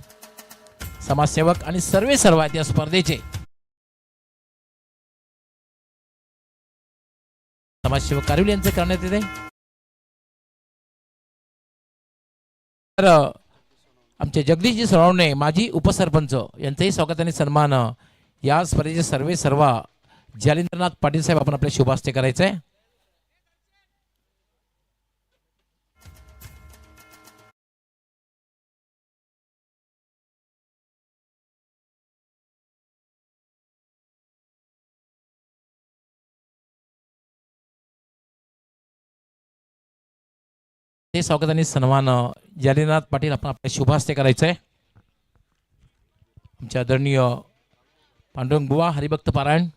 समाजसेवक आणि सर्व आहेत या स्पर्धेचे. समाजसेवक कारिवली यांचं करण्यात येते. तर आमचे जगदीशजी सोनवणे माजी उपसरपंच यांचंही स्वागताने सन्मान या स्पर्धेचे सर्व जालिंद्रनाथ पाटील साहेब आपण आपल्या शुभ हस्ते करायचं आहे. ते स्वागताने सन्मान जालिनाथ पाटील आपण आपल्या शुभ हस्ते करायचं आहे. आमच्या आदरणीय पांडुरंग बुवा हरिभक्त पारायण,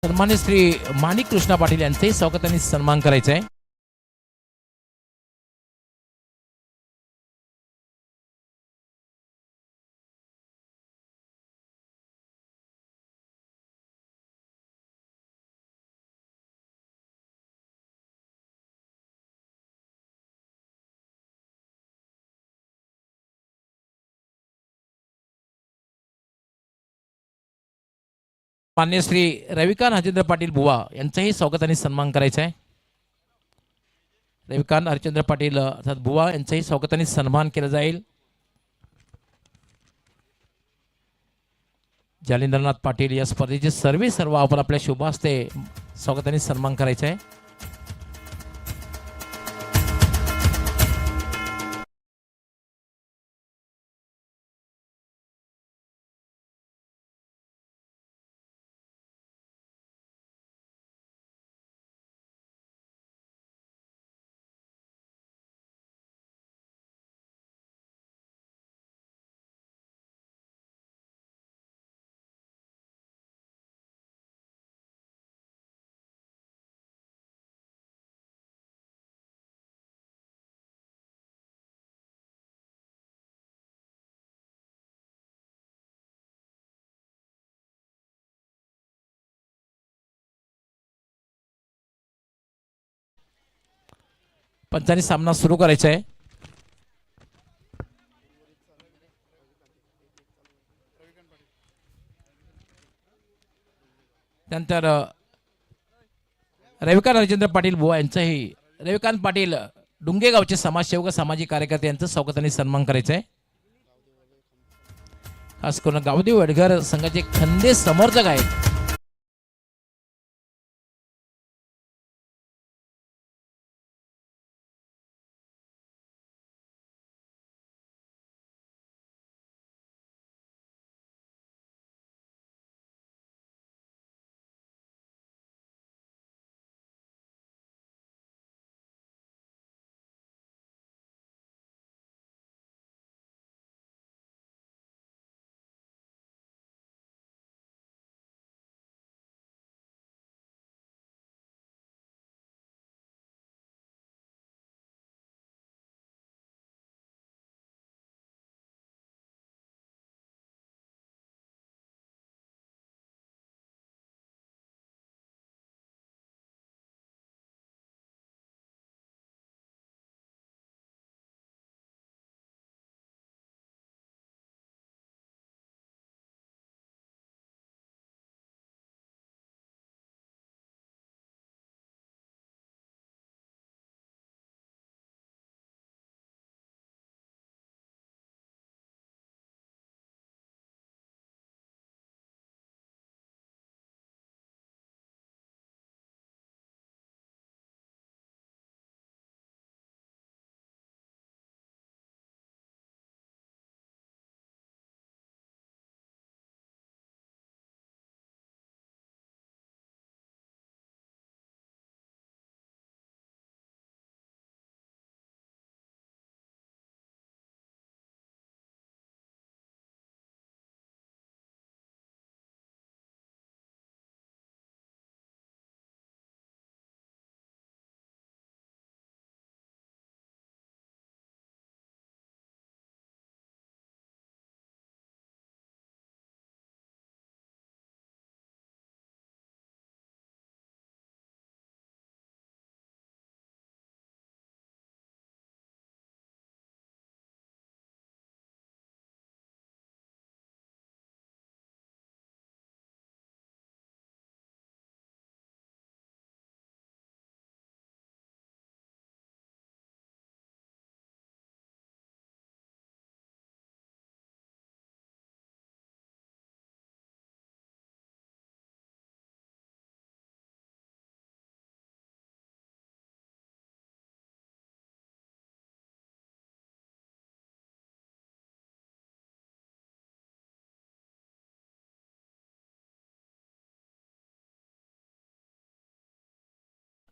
सन्मान्य श्री माणिक कृष्णा पाटील यांचंही स्वागताने सन्मान करायचं आहे. मान्य श्री रविकांत हरिचंद्र पाटील बुवा यांचाही स्वागताने सन्मान करायचा आहे. रविकांत हरिचंद्र पाटील अर्थात बुवा यांचाही स्वागताने सन्मान केला जाईल. जालिंद्रनाथ पाटील या स्पर्धेचे सर्व आपण आपल्या शुभ हस्ते स्वागताने सन्मान करायचा आहे. पंचांनी सामना सुरू करायचा आहे. नंतर रविकांत राजेंद्र पाटील बुवा यांचंही, रविकांत पाटील डुंगे गावचे समाजसेवक सामाजिक कार्यकर्ते यांचं स्वागताने सन्मान करायचं आहे. खास करून गावदेव वडगर संघाचे खंदे समर्थक आहेत.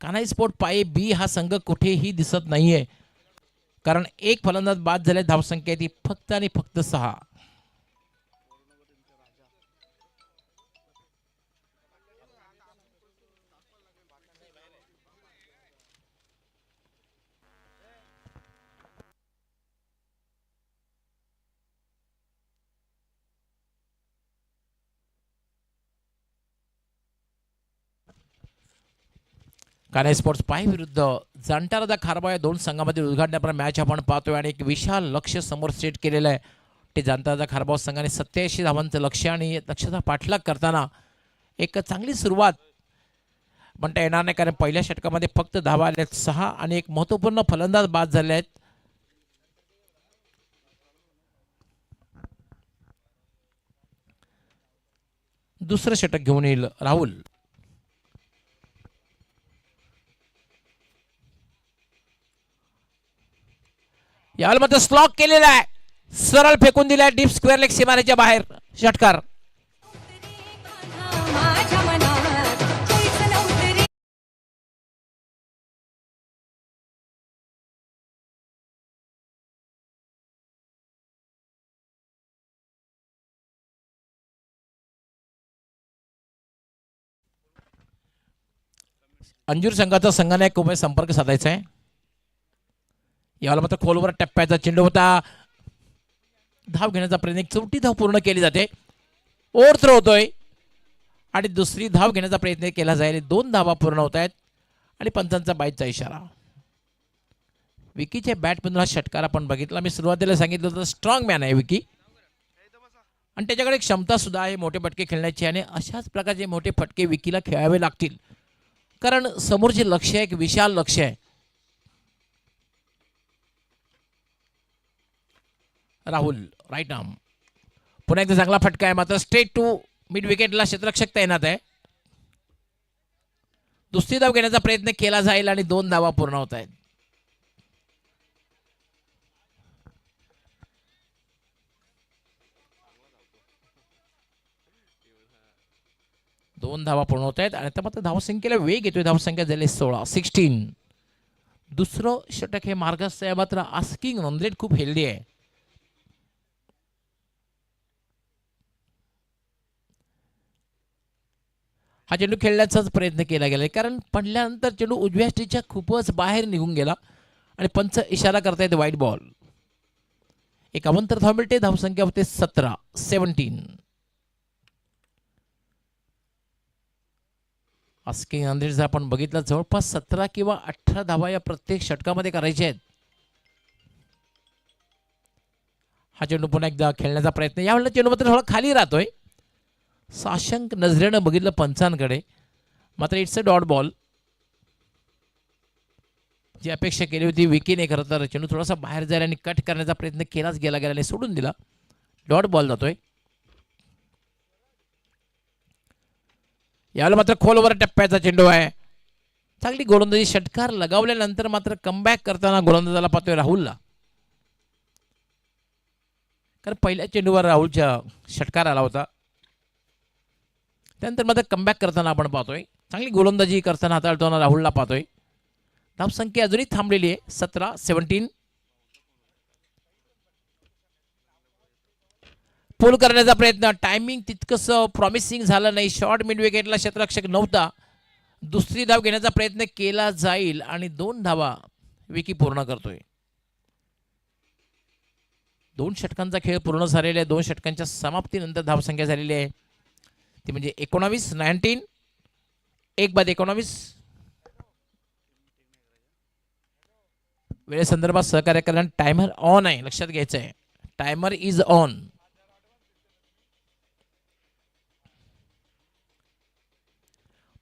कान्हाई स्पोर्ट पाये बी हा संघ कुठेही दिसत नाहीये, कारण एक फलंदाज बाद झाले. धावसंख्या ती फक्त आणि फक्त 6. कान्हाई स्पोर्ट्स पाय विरुद्ध जाणता राजा खारबा या दोन संघामध्ये उद्घाटनापर्यंत मॅच आपण पाहतोय आणि एक विशाल लक्ष्य समोर सेट केलेलं आहे. ते जाणता राजा खारबाव संघाने 87 धावांचं लक्ष्य आणि लक्ष्याचा पाठलाग करताना एक चांगली सुरुवात म्हणता येणार नाही, कारण पहिल्या षटकामध्ये फक्त धावा आल्या 6 आणि एक महत्त्वपूर्ण फलंदाज बाद झाले आहेत. दुसरं षटक घेऊन येईल राहुल. यावेळी मात्र स्लॉक केलेला आहे, सरळ फेकून दिलाय डीप स्क्वेअर लेग सीमारेच्या बाहेर. षटकार. अंजूर संघाचा संघनायक उभे संपर्क साधायचा आहे. याला मात्र खोलवर टप्प्याचा चेंडू होता. धाव घेण्याचा प्रयत्न, एक चौथी धाव पूर्ण केली जाते. ओव्हर थ्रो होतोय आणि दुसरी धाव घेण्याचा प्रयत्न केला जाईल. 2 धावा पूर्ण होत आहेत आणि पंचांचा बाईचा इशारा. विकीच्या बॅटमधून हा षटकार आपण बघितला. मी सुरुवातीला सांगितलं होतं स्ट्रॉंग मॅन आहे विकी आणि त्याच्याकडे एक क्षमता सुद्धा आहे मोठे फटके खेळण्याची आणि अशाच प्रकारचे मोठे फटके विकीला खेळावे लागतील कारण समोरचे लक्ष आहे एक विशाल लक्ष आहे. राहुल राईट आर्म पुन्हा एकदा चांगला फटका आहे मात्र स्ट्रेट टू मिड विकेटला क्षेत्ररक्षक तैनात आहे. दुसरी धाव घेण्याचा प्रयत्न केला जाईल आणि 2 धावा पूर्ण होत आहेत. दोन धावा पूर्ण होत आहेत आणि आता मात्र धावसंख्येला वेग येतोय. धावसंख्या झाली 16. दुसरं षटक हे मार्गस्थ आहे मात्र आस्किंग रन रेट खूप हेल्दी आहे. हा चेंडू खेळण्याचाच प्रयत्न केला गेला कारण पडल्यानंतर चेंडू उजव्या स्टेजच्या खूपच बाहेर निघून गेला आणि पंच इशारा करतायत वाईट बॉल. 51 धाव मिळते. धावसंख्या होते 17. आस्किंग रन रेट जर आपण बघितलं जवळपास 17 किंवा 18 धावा या प्रत्येक षटकामध्ये करायच्या आहेत. हा चेंडू पुन्हा एकदा खेळण्याचा प्रयत्न यावेळेला चेंडू मात्र थोडा खाली राहतोय. साशंक नजरेनं बघितलं पंचांकडे मात्र इट्स अ डॉट बॉल. जी अपेक्षा केली होती विकीने खरं तर चेंडू थोडासा बाहेर जायला आणि कट करण्याचा प्रयत्न केलाच गेला आणि सोडून दिला. डॉट बॉल जातोय. यावेळेला मात्र खोलवर टप्प्याचा चेंडू आहे. चांगली गोलंदाजी षटकार लगावल्यानंतर मात्र कमबॅक करताना गोलंदाजाला पाहतोय राहुलला कारण पहिल्या चेंडूवर राहुलच्या षटकार आला होता. त्यानंतर मात्र कमबॅक करताना आपण पाहतोय चांगली गोलंदाजी करताना हाताळताना राहुलला पाहतोय. धावसंख्या अजूनही थांबलेली आहे 17. पूल करण्याचा प्रयत्न टायमिंग तितकंसं प्रॉमिसिंग झालं नाही. शॉर्ट मिड विकेटला क्षेत्ररक्षक नव्हता. दुसरी धाव घेण्याचा प्रयत्न केला जाईल आणि 2 धावा विकी पूर्ण करतोय. 2 षटकांचा खेळ पूर्ण झालेला आहे. 2 षटकांच्या समाप्तीनंतर धावसंख्या झालेली आहे ती म्हणजे 19. 1/19. वेळेसंदर्भात सहकार्य करण्यात टायमर ऑन आहे लक्षात घ्यायचं आहे. Timer is on.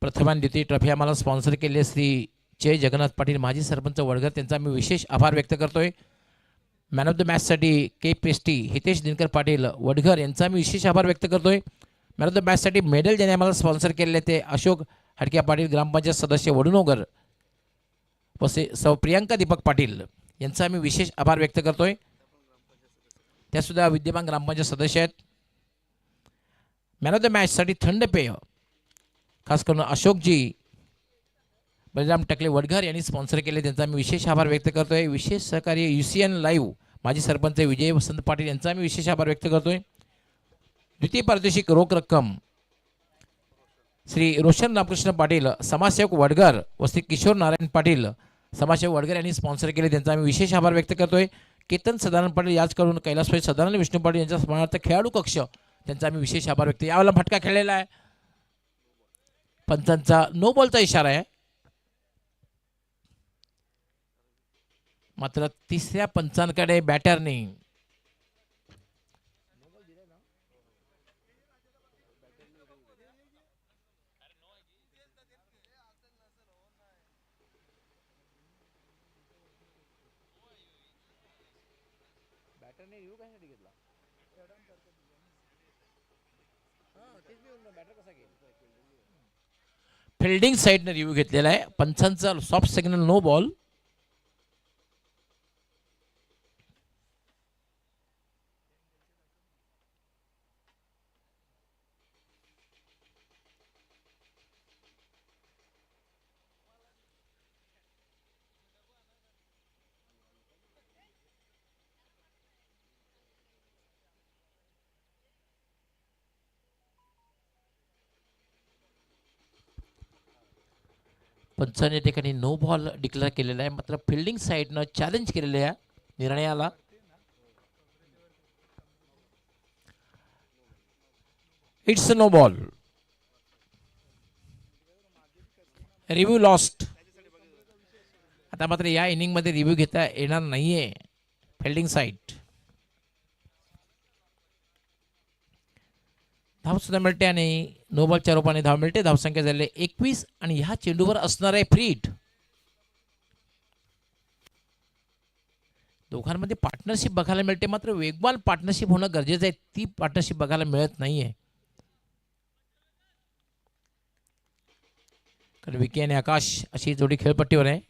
प्रथम आणि द्वितीय ट्रॉफी आम्हाला स्पॉन्सर केले श्री जय जगन्नाथ पाटील माजी सरपंच वडघर त्यांचा मी विशेष आभार व्यक्त करतोय. मॅन ऑफ द मॅचसाठी के पेस्टी हितेश दिनकर पाटील वडघर यांचा मी विशेष आभार व्यक्त करतोय. मॅन ऑफ द मॅचसाठी मेडल ज्याने आम्हाला स्पॉन्सर केलेले ते अशोक हडक्या पाटील ग्रामपंचायत सदस्य वडुनोगर व सौ प्रियांका दीपक पाटील यांचा मी विशेष आभार व्यक्त करतोय. त्यासुद्धा विद्यमान ग्रामपंचायत सदस्य आहेत. मॅन ऑफ द मॅचसाठी थंड पेय खास करून अशोकजी बलराम टकले वडघर यांनी स्पॉन्सर केले त्यांचा मी विशेष आभार व्यक्त करतोय. विशेष सहकार्य UCN लाईव्ह माजी सरपंच विजय वसंत पाटील यांचा मी विशेष आभार व्यक्त करतोय. द्वितीय पारितोषिक रोख रक्कम श्री रोशन रामकृष्ण पाटील समाजसेवक वडघर व श्री किशोर नारायण पाटील समाजसेवक वडघर यांनी स्पॉन्सर केले त्यांचा मी विशेष आभार व्यक्त करतोय. केतन सदानंद पाटील याचकडून कैलासवाई सदानंद विष्णू पाटील यांच्या स्मरणार्थ खेळाडू कक्ष त्यांचा मी विशेष आभार व्यक्त. यावेळेला फटका खेळलेला आहे. पंचांचा नो बॉलचा इशारा आहे मात्र तिसऱ्या पंचांकडे बॅटरने फिल्डिंग साईडने रिव्ह्यू घेतलेला आहे. पंचांचा सॉफ्ट सिग्नल नो बॉल. पंचांनी या ठिकाणी नो बॉल डिक्लेअर केलेला आहे मात्र फिल्डिंग साईडनं चॅलेंज केलेल्या आहे निर्णयाला. It's no ball. Review lost. आता मात्र या इनिंगमध्ये रिव्ह्यू घेता येणार नाहीये फिल्डिंग साईट. धाव सुद्धा मिळते आणि नो बॉलच्या रूपाने धाव मिळते. धावसंख्या झाले 21 आणि ह्या चेंडूवर असणार आहे फ्री हिट. दोघांमध्ये पार्टनरशिप बघायला मिळते, मात्र वेगवान पार्टनरशिप होणं गरजेचं आहे. ती पार्टनरशिप बघायला मिळत नाहीये. कारण विकी आणि आकाश अशी जोडी खेळपट्टीवर आहे.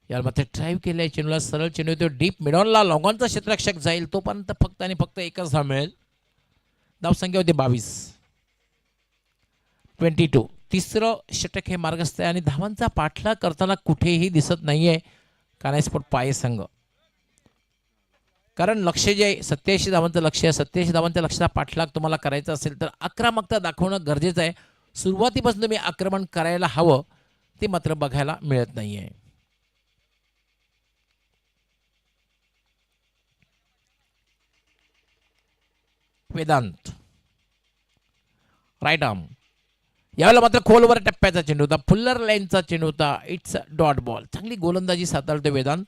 याला मात्र ड्राईव्ह केलंय चेंडूला, सरळ चेंडू तो डीप मिडॉनला लॉंगॉनचा क्षेत्ररक्षक जाईल तोपर्यंत फक्त आणि फक्त एकच धाव मिळेल. धावसंख्या होती 22. तिसरं षटक हे मार्गस्थ आहे आणि धावांचा पाठलाग करताना कुठेही दिसत नाहीये कान्हाई स्पोर्ट पाये संघ. कारण लक्ष जे आहे 87 धावांचं लक्ष आहे. 87 धावांच्या लक्षाचा पाठलाग तुम्हाला करायचा असेल तर आक्रमकता दाखवणं गरजेचं आहे. सुरुवातीपासून तुम्ही आक्रमण करायला हवं, ते मात्र बघायला मिळत नाहीये. Vedant right arm. यावेळेला मात्र खोलवर टप्प्याचा चेंडू होता, फुल्लर लाईनचा चेंडू होता. It's dot ball. चांगली गोलंदाजी साकारतो वेदांत.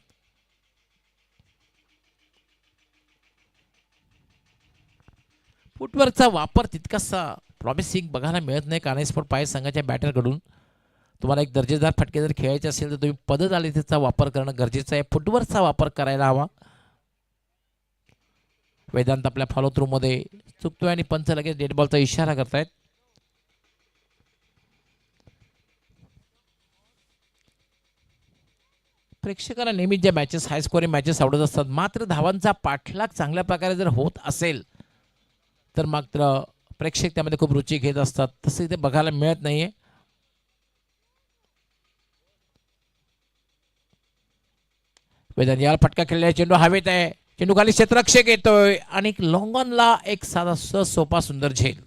फुटवर्कचा वापर तितकासा प्रॉमिसिंग बघायला मिळत नाही कान्हाई स्पोर्ट पाये संघाच्या बॅटरकडून. तुम्हाला एक दर्जेदार फटके जर खेळायचे असेल तर तुम्ही पदतालिकेचा वापर करणं गरजेचं आहे. फुटवर्कचा वापर करायला हवा. वेदांत आपल्या फॉलो थ्रू मध्ये चुकतोय आणि पंच लगेच डेड बॉलचा इशारा करतायत. प्रेक्षकांना नेहमी ज्या मॅचेस हाय स्कोरिंग मॅचेस आवडत असतात, मात्र धावांचा पाठलाग चांगल्या प्रकारे जर होत असेल तर मात्र प्रेक्षक त्यामध्ये खूप रुची घेत असतात. तसं इथे बघायला मिळत नाहीये. वेदांत याला फटका खेळलेला चेंडू हवेत आहे. चेंडू खाली क्षेत्ररक्षक येतोय आणि लॉंगॉनला एक साधा सोपा सुंदर झेल.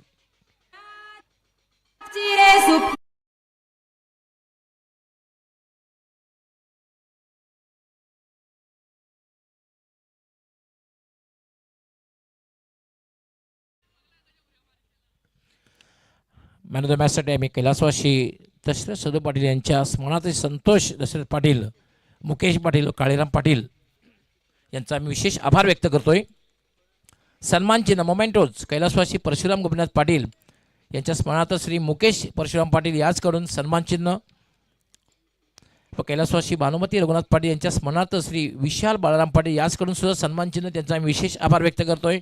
मॅन ऑफ द मॅचसाठी आम्ही कैलासवासी दशरथ सदू पाटील यांच्या स्मरणार्थ संतोष दशरथ पाटील, मुकेश पाटील, काळीराम पाटील यांचा आम्ही विशेष आभार व्यक्त करतोय. सन्मान चिन्ह मोमेंटोज कैलासवासी परशुराम गोपीनाथ पाटील यांच्या स्मरणार्थ श्री मुकेश परशुराम पाटील याचकडून सन्मान चिन्ह व कैलासवासी भानुमती रघुनाथ पाटील यांच्या स्मरणार्थ श्री विशाल बाळाराम पाटील याचकडून सुद्धा सन्मान चिन्ह त्यांचा आम्ही विशेष आभार व्यक्त करतोय.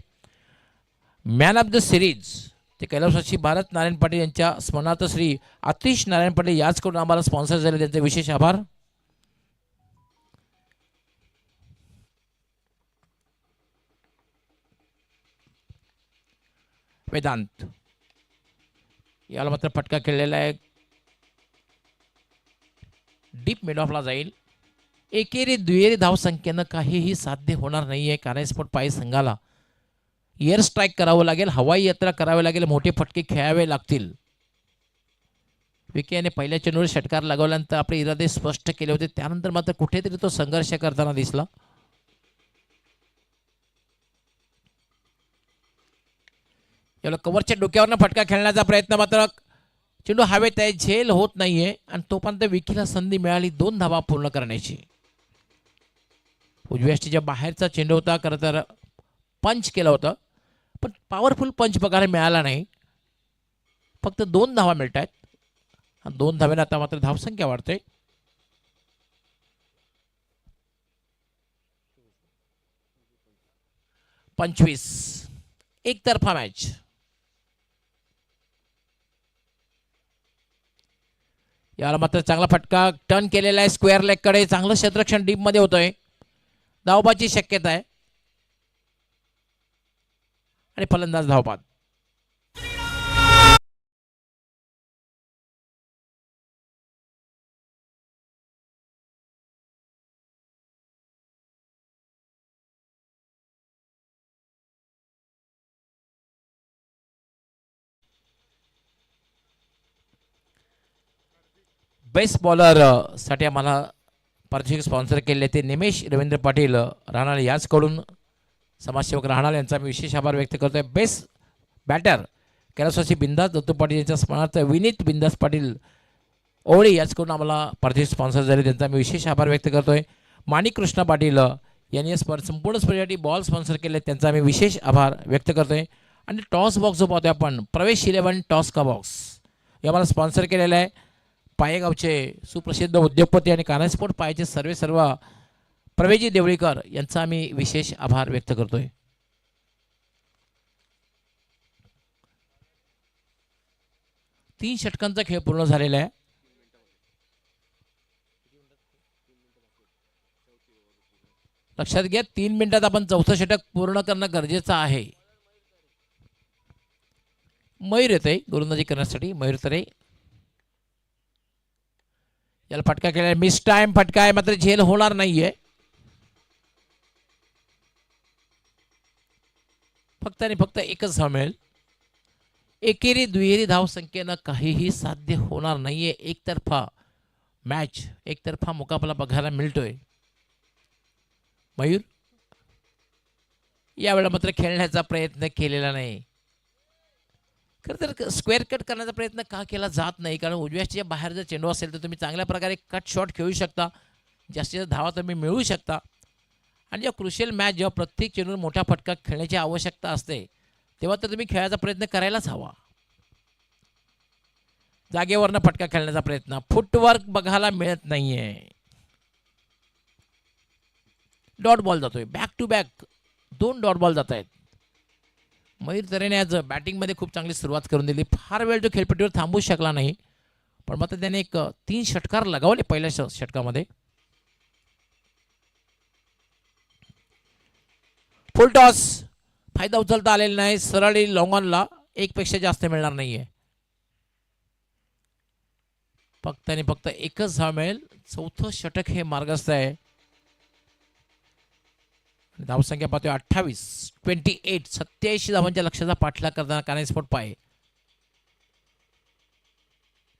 मॅन ऑफ द सिरीज ते कैलासवासी भारत नारायण पाटील यांच्या स्मरणार्थ श्री आतिश नारायण पाटील याचकडून आम्हाला स्पॉन्सर झाले, त्यांचे विशेष आभार. वेदांत याला मात्र फटका खेळलेला आहे, डीप मिड ऑफला जाईल. एकेरी दुहेरी धावसंख्येनं काहीही साध्य होणार नाहीये कान्हाई स्पोर्ट पाये संघाला. एअर स्ट्राईक करावं लागेल, हवाई यात्रा करावी लागेल, मोठे फटके खेळावे लागतील. विकी याने पहिल्या चेंडूवर षटकार लागवल्यानंतर आपले इरादे स्पष्ट केले होते, त्यानंतर मात्र कुठेतरी तो संघर्ष करताना दिसला. याला कव्हरच्या डोक्यावरनं फटका खेळण्याचा प्रयत्न, मात्र चेंडू हवेत आहे, झेल होत नाहीये आणि तोपर्यंत विकीला संधी मिळाली 2 धावा पूर्ण करण्याची. उजव्या यष्टीच्या बाहेरचा चेंडू होता, खरं तर पंच केलं होतं पण पॉवरफुल पंच बघायला मिळाला नाही. फक्त 2 धावा मिळत आहेत. 2 धाव्याने आता मात्र धावसंख्या वाढते. पंचवीस एकतर्फा मॅच. याला मात्र चांगला फटका टर्न केलेला आहे स्क्वेअर लेग कडे. चांगलं क्षेत्ररक्षण डीप मध्ये होतंय. धावबाची शक्यता आहे आणि फलंदाज धावपात. बेस्ट बॉलर साठी आम्हाला पारितोषिक स्पॉन्सर केले ते निमेश रवींद्र पाटील राहणार याचकडून समाजसेवक राहणार यांचा मी विशेष आभार व्यक्त करतोय. बेस्ट बॅटर कैलासवासी बिंदास दत्तू पाटील यांच्या स्मरणार्थ विनीत बिंदास पाटील ओवळे याचकडून आम्हाला पार्थिव स्पॉन्सर झाले, त्यांचा मी विशेष आभार व्यक्त करतोय. माणिक कृष्ण पाटील यांनी या संपूर्ण स्पर्धेसाठी बॉल स्पॉन्सर केले, त्यांचा मी विशेष आभार व्यक्त करतोय. आणि टॉस बॉक्स जो पाहतोय आपण, प्रवेश 11 टॉस का बॉक्स, हे आम्हाला स्पॉन्सर केलेलं आहे. पायेगावचे सुप्रसिद्ध उद्योगपती आणि कानास्पोर्ट पायाचे सर्व प्रवेशजी देवळीकर यांचा मी विशेष आभार व्यक्त करतोय. तीन षटकांचा खेळ पूर्ण झालेला आहे. लक्षात घ्या, 3 मिनिटात आपण चौथं षटक पूर्ण करणं गरजेचं आहे. मयूर येते गोलंदाजी करण्यासाठी. मयूर तरे याला फटका केला, मिस टाइम फटका आहे, मात्र झेल होणार नाहीये. फक्त आणि फक्त एकच धाव मिळेल. एकेरी दुहेरी धाव संख्येनं काहीही साध्य होणार नाहीये. एकतर्फा मॅच, एकतर्फा मुकाबला बघायला मिळतोय. मयूर यावेळेला मात्र खेळण्याचा प्रयत्न केलेला नाही. खरं तर स्क्वेअर कट करण्याचा प्रयत्न का केला जात नाही, कारण उजव्याच्या बाहेर जर चेंडू असेल तर तुम्ही चांगल्या प्रकारे कट शॉट खेळू शकता, जास्तीत धावा तुम्ही मिळवू शकता. आणि जेव्हा क्रुशियल मॅच, जेव्हा प्रत्येक चेंडूवर मोठा फटका खेळण्याची आवश्यकता असते, तेव्हा तर तुम्ही खेळायचा प्रयत्न करायलाच हवा. जागेवरनं फटका खेळण्याचा प्रयत्न, फुटवर्क बघायला मिळत नाहीये. डॉट बॉल जातोय, back to back 2 dot ball जात आहेत. मयूर तरेने आज बॅटिंगमध्ये खूप चांगली सुरुवात करून दिली. फार वेळ तो खेळपट्टीवर थांबू शकला नाही, पण मात्र त्याने एक 3 षटकार लगावले पहिल्या षटकामध्ये. फुल टॉस, फायदा उचलता आलेला नाही. सरळ लॉंग ऑनला 1 पेक्षा जास्त मिळणार नाहीये. फक्त आणि फक्त एकच धाव मिळेल. चौथं षटक हे मार्गस्थ आहे. धावसंख्या पाहतोय 28 27 धावांच्या लक्ष्याचा पाठलाग करताना कानास्पोर्ट पाय.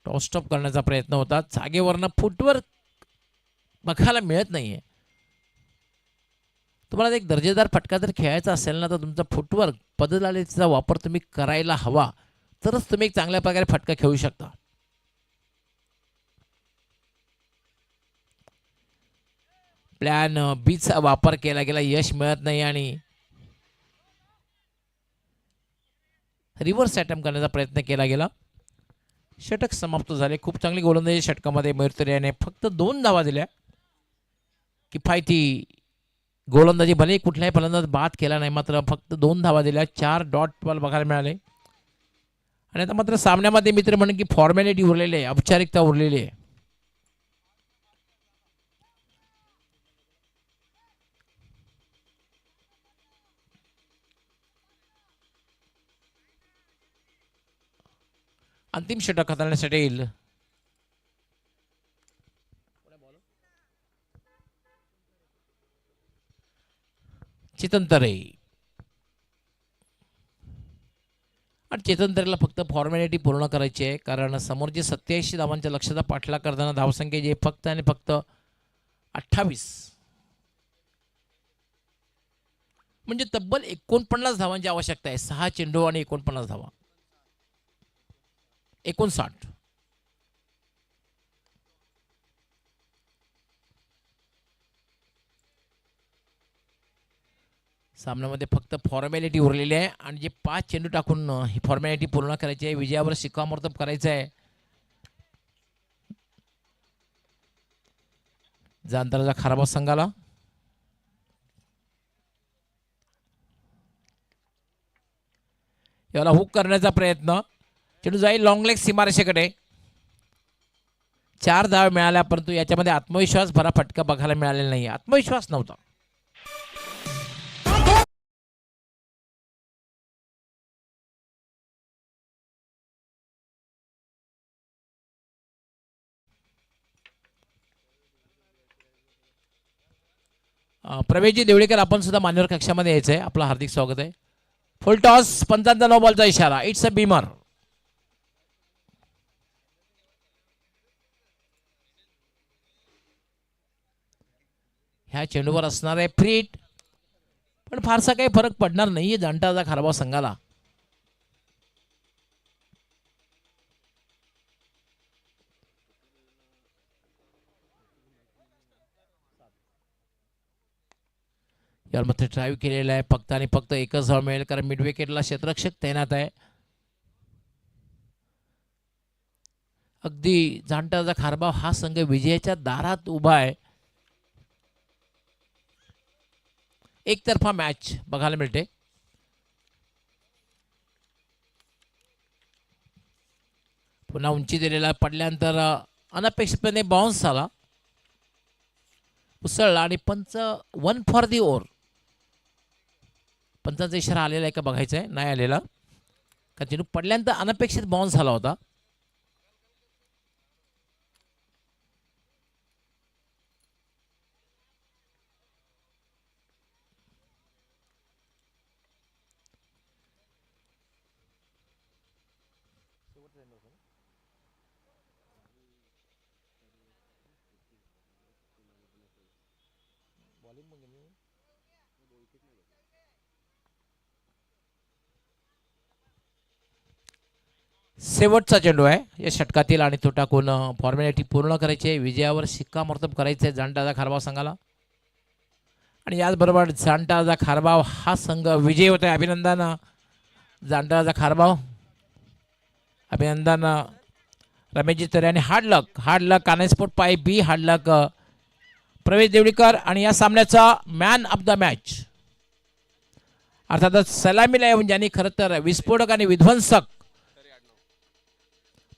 टॉस स्टॉप करण्याचा प्रयत्न होता, जागेवरनं फुटवर बघायला मिळत नाहीये. तुम्हाला एक दर्जेदार फटका जर खेळायचा असेल ना, तर तुमचा फुटवर्क पदलालेचा वापर तुम्ही करायला हवा, तरच तुम्ही एक चांगल्या प्रकारे फटका खेळू शकता. प्लॅन बीचा वापर केला गेला, यश मिळत नाही आणि रिव्हर्स अटेम्प्ट करण्याचा प्रयत्न केला गेला. षटक समाप्त झाले. खूप चांगली गोलंदाजी षटकामध्ये मयूर तरे याने फक्त 2 धावा दिल्या. किफायती गोलंदाजी, भले कुठल्याही फलंदाज बाद केला नाही, मात्र फक्त 2 धावा दिल्या. 4 डॉट बॉल बघायला मिळाले. आणि आता मात्र सामन्यामध्ये मित्र म्हणून की फॉर्मॅलिटी उरलेली आहे, औपचारिकता उरलेली आहे. अंतिम षटक हाताळण्यासाठी येईल चेतन तरे. आणि चेतन तरेला फक्त फॉर्मॅलिटी पूर्ण करायची आहे, कारण समोरचे 87 धावांच्या लक्ष्याचा पाठलाग करताना धावसंख्या जे फक्त आणि फक्त 28, म्हणजे तब्बल 49 धावांची आवश्यकता आहे. 6 चेंडू आणि 49 धावा, 59. सामन्यामध्ये फक्त फॉर्मॅलिटी उरलेली आहे आणि जे 5 चेंडू टाकून ही फॉर्मॅलिटी पूर्ण करायची आहे, विजयावर शिक्कामोर्तब करायचं आहे. जांतराचा खराब संघाला याला हुक करण्याचा प्रयत्न, चेंडू जाईल लॉंग लेग सीमारेषेकडे. 4 धाव मिळाल्या, परंतु याच्यामध्ये आत्मविश्वास भरा फटका बघायला मिळालेला नाही. आत्मविश्वास नव्हता. प्रवेशजी देवळीकर, आपण सुद्धा मान्यवर कक्षामध्ये यायचं आहे. आपलं हार्दिक स्वागत आहे. फुल टॉस, पंचांचा 9 बॉलचा इशारा. It's a Beamer. ह्या चेंडूवर असणार आहे फ्री हिट, पण फारसा काही फरक पडणार नाहीये जांटाचा खारबाव संघाला. यावर मात्र ड्राईव्ह केलेला आहे. फक्त आणि फक्त एकच धाव मिळेल कारण मिड विकेटला क्षेत्ररक्षक तैनात आहे. अगदी जाणटाचा खारबाव हा संघ विजयाच्या दारात उभा आहे. एकतर्फा मॅच बघायला मिळते. पुन्हा उंची दिलेला पडल्यानंतर अनपेक्षितपणे बाउन्स झाला, उसळला आणि पंच 1 फॉर दी ओव्हर. पंचांचा इशारा आलेला आहे का बघायचं आहे, नाही आलेला कारण चेंडू पडल्यानंतर अनपेक्षित बाउन्स झाला होता. शेवटचा चेंडू आहे या षटकातील आणि तो टाकून फॉर्मॅलिटी पूर्ण करायची आहे. विजयावर शिक्कामोर्तब करायचं आहे जाणटाचा खारबाव संघाला. आणि याचबरोबर जाणटाचा खारबाव हा संघ विजयी होत आहे. अभिनंदन जाणटाचा खारबाव, अभिनंदन रमेशजी तरे. आणि हार्ड लक कानेस्पोर्ट पाय बी, हार्ड लक प्रवेश देवडीकर. आणि या सामन्याचा मॅन ऑफ द मॅच अर्थातच सलामीला येऊन ज्यांनी खरं तर विस्फोटक आणि विध्वंसक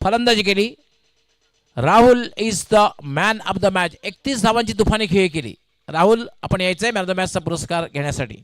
फलंदाजी केली, Rahul is the man of the match. 31 धावांची तुफानी खेळी केली. राहुल, आपण यायचंय मॅन ऑफ द मॅचचा पुरस्कार घेण्यासाठी.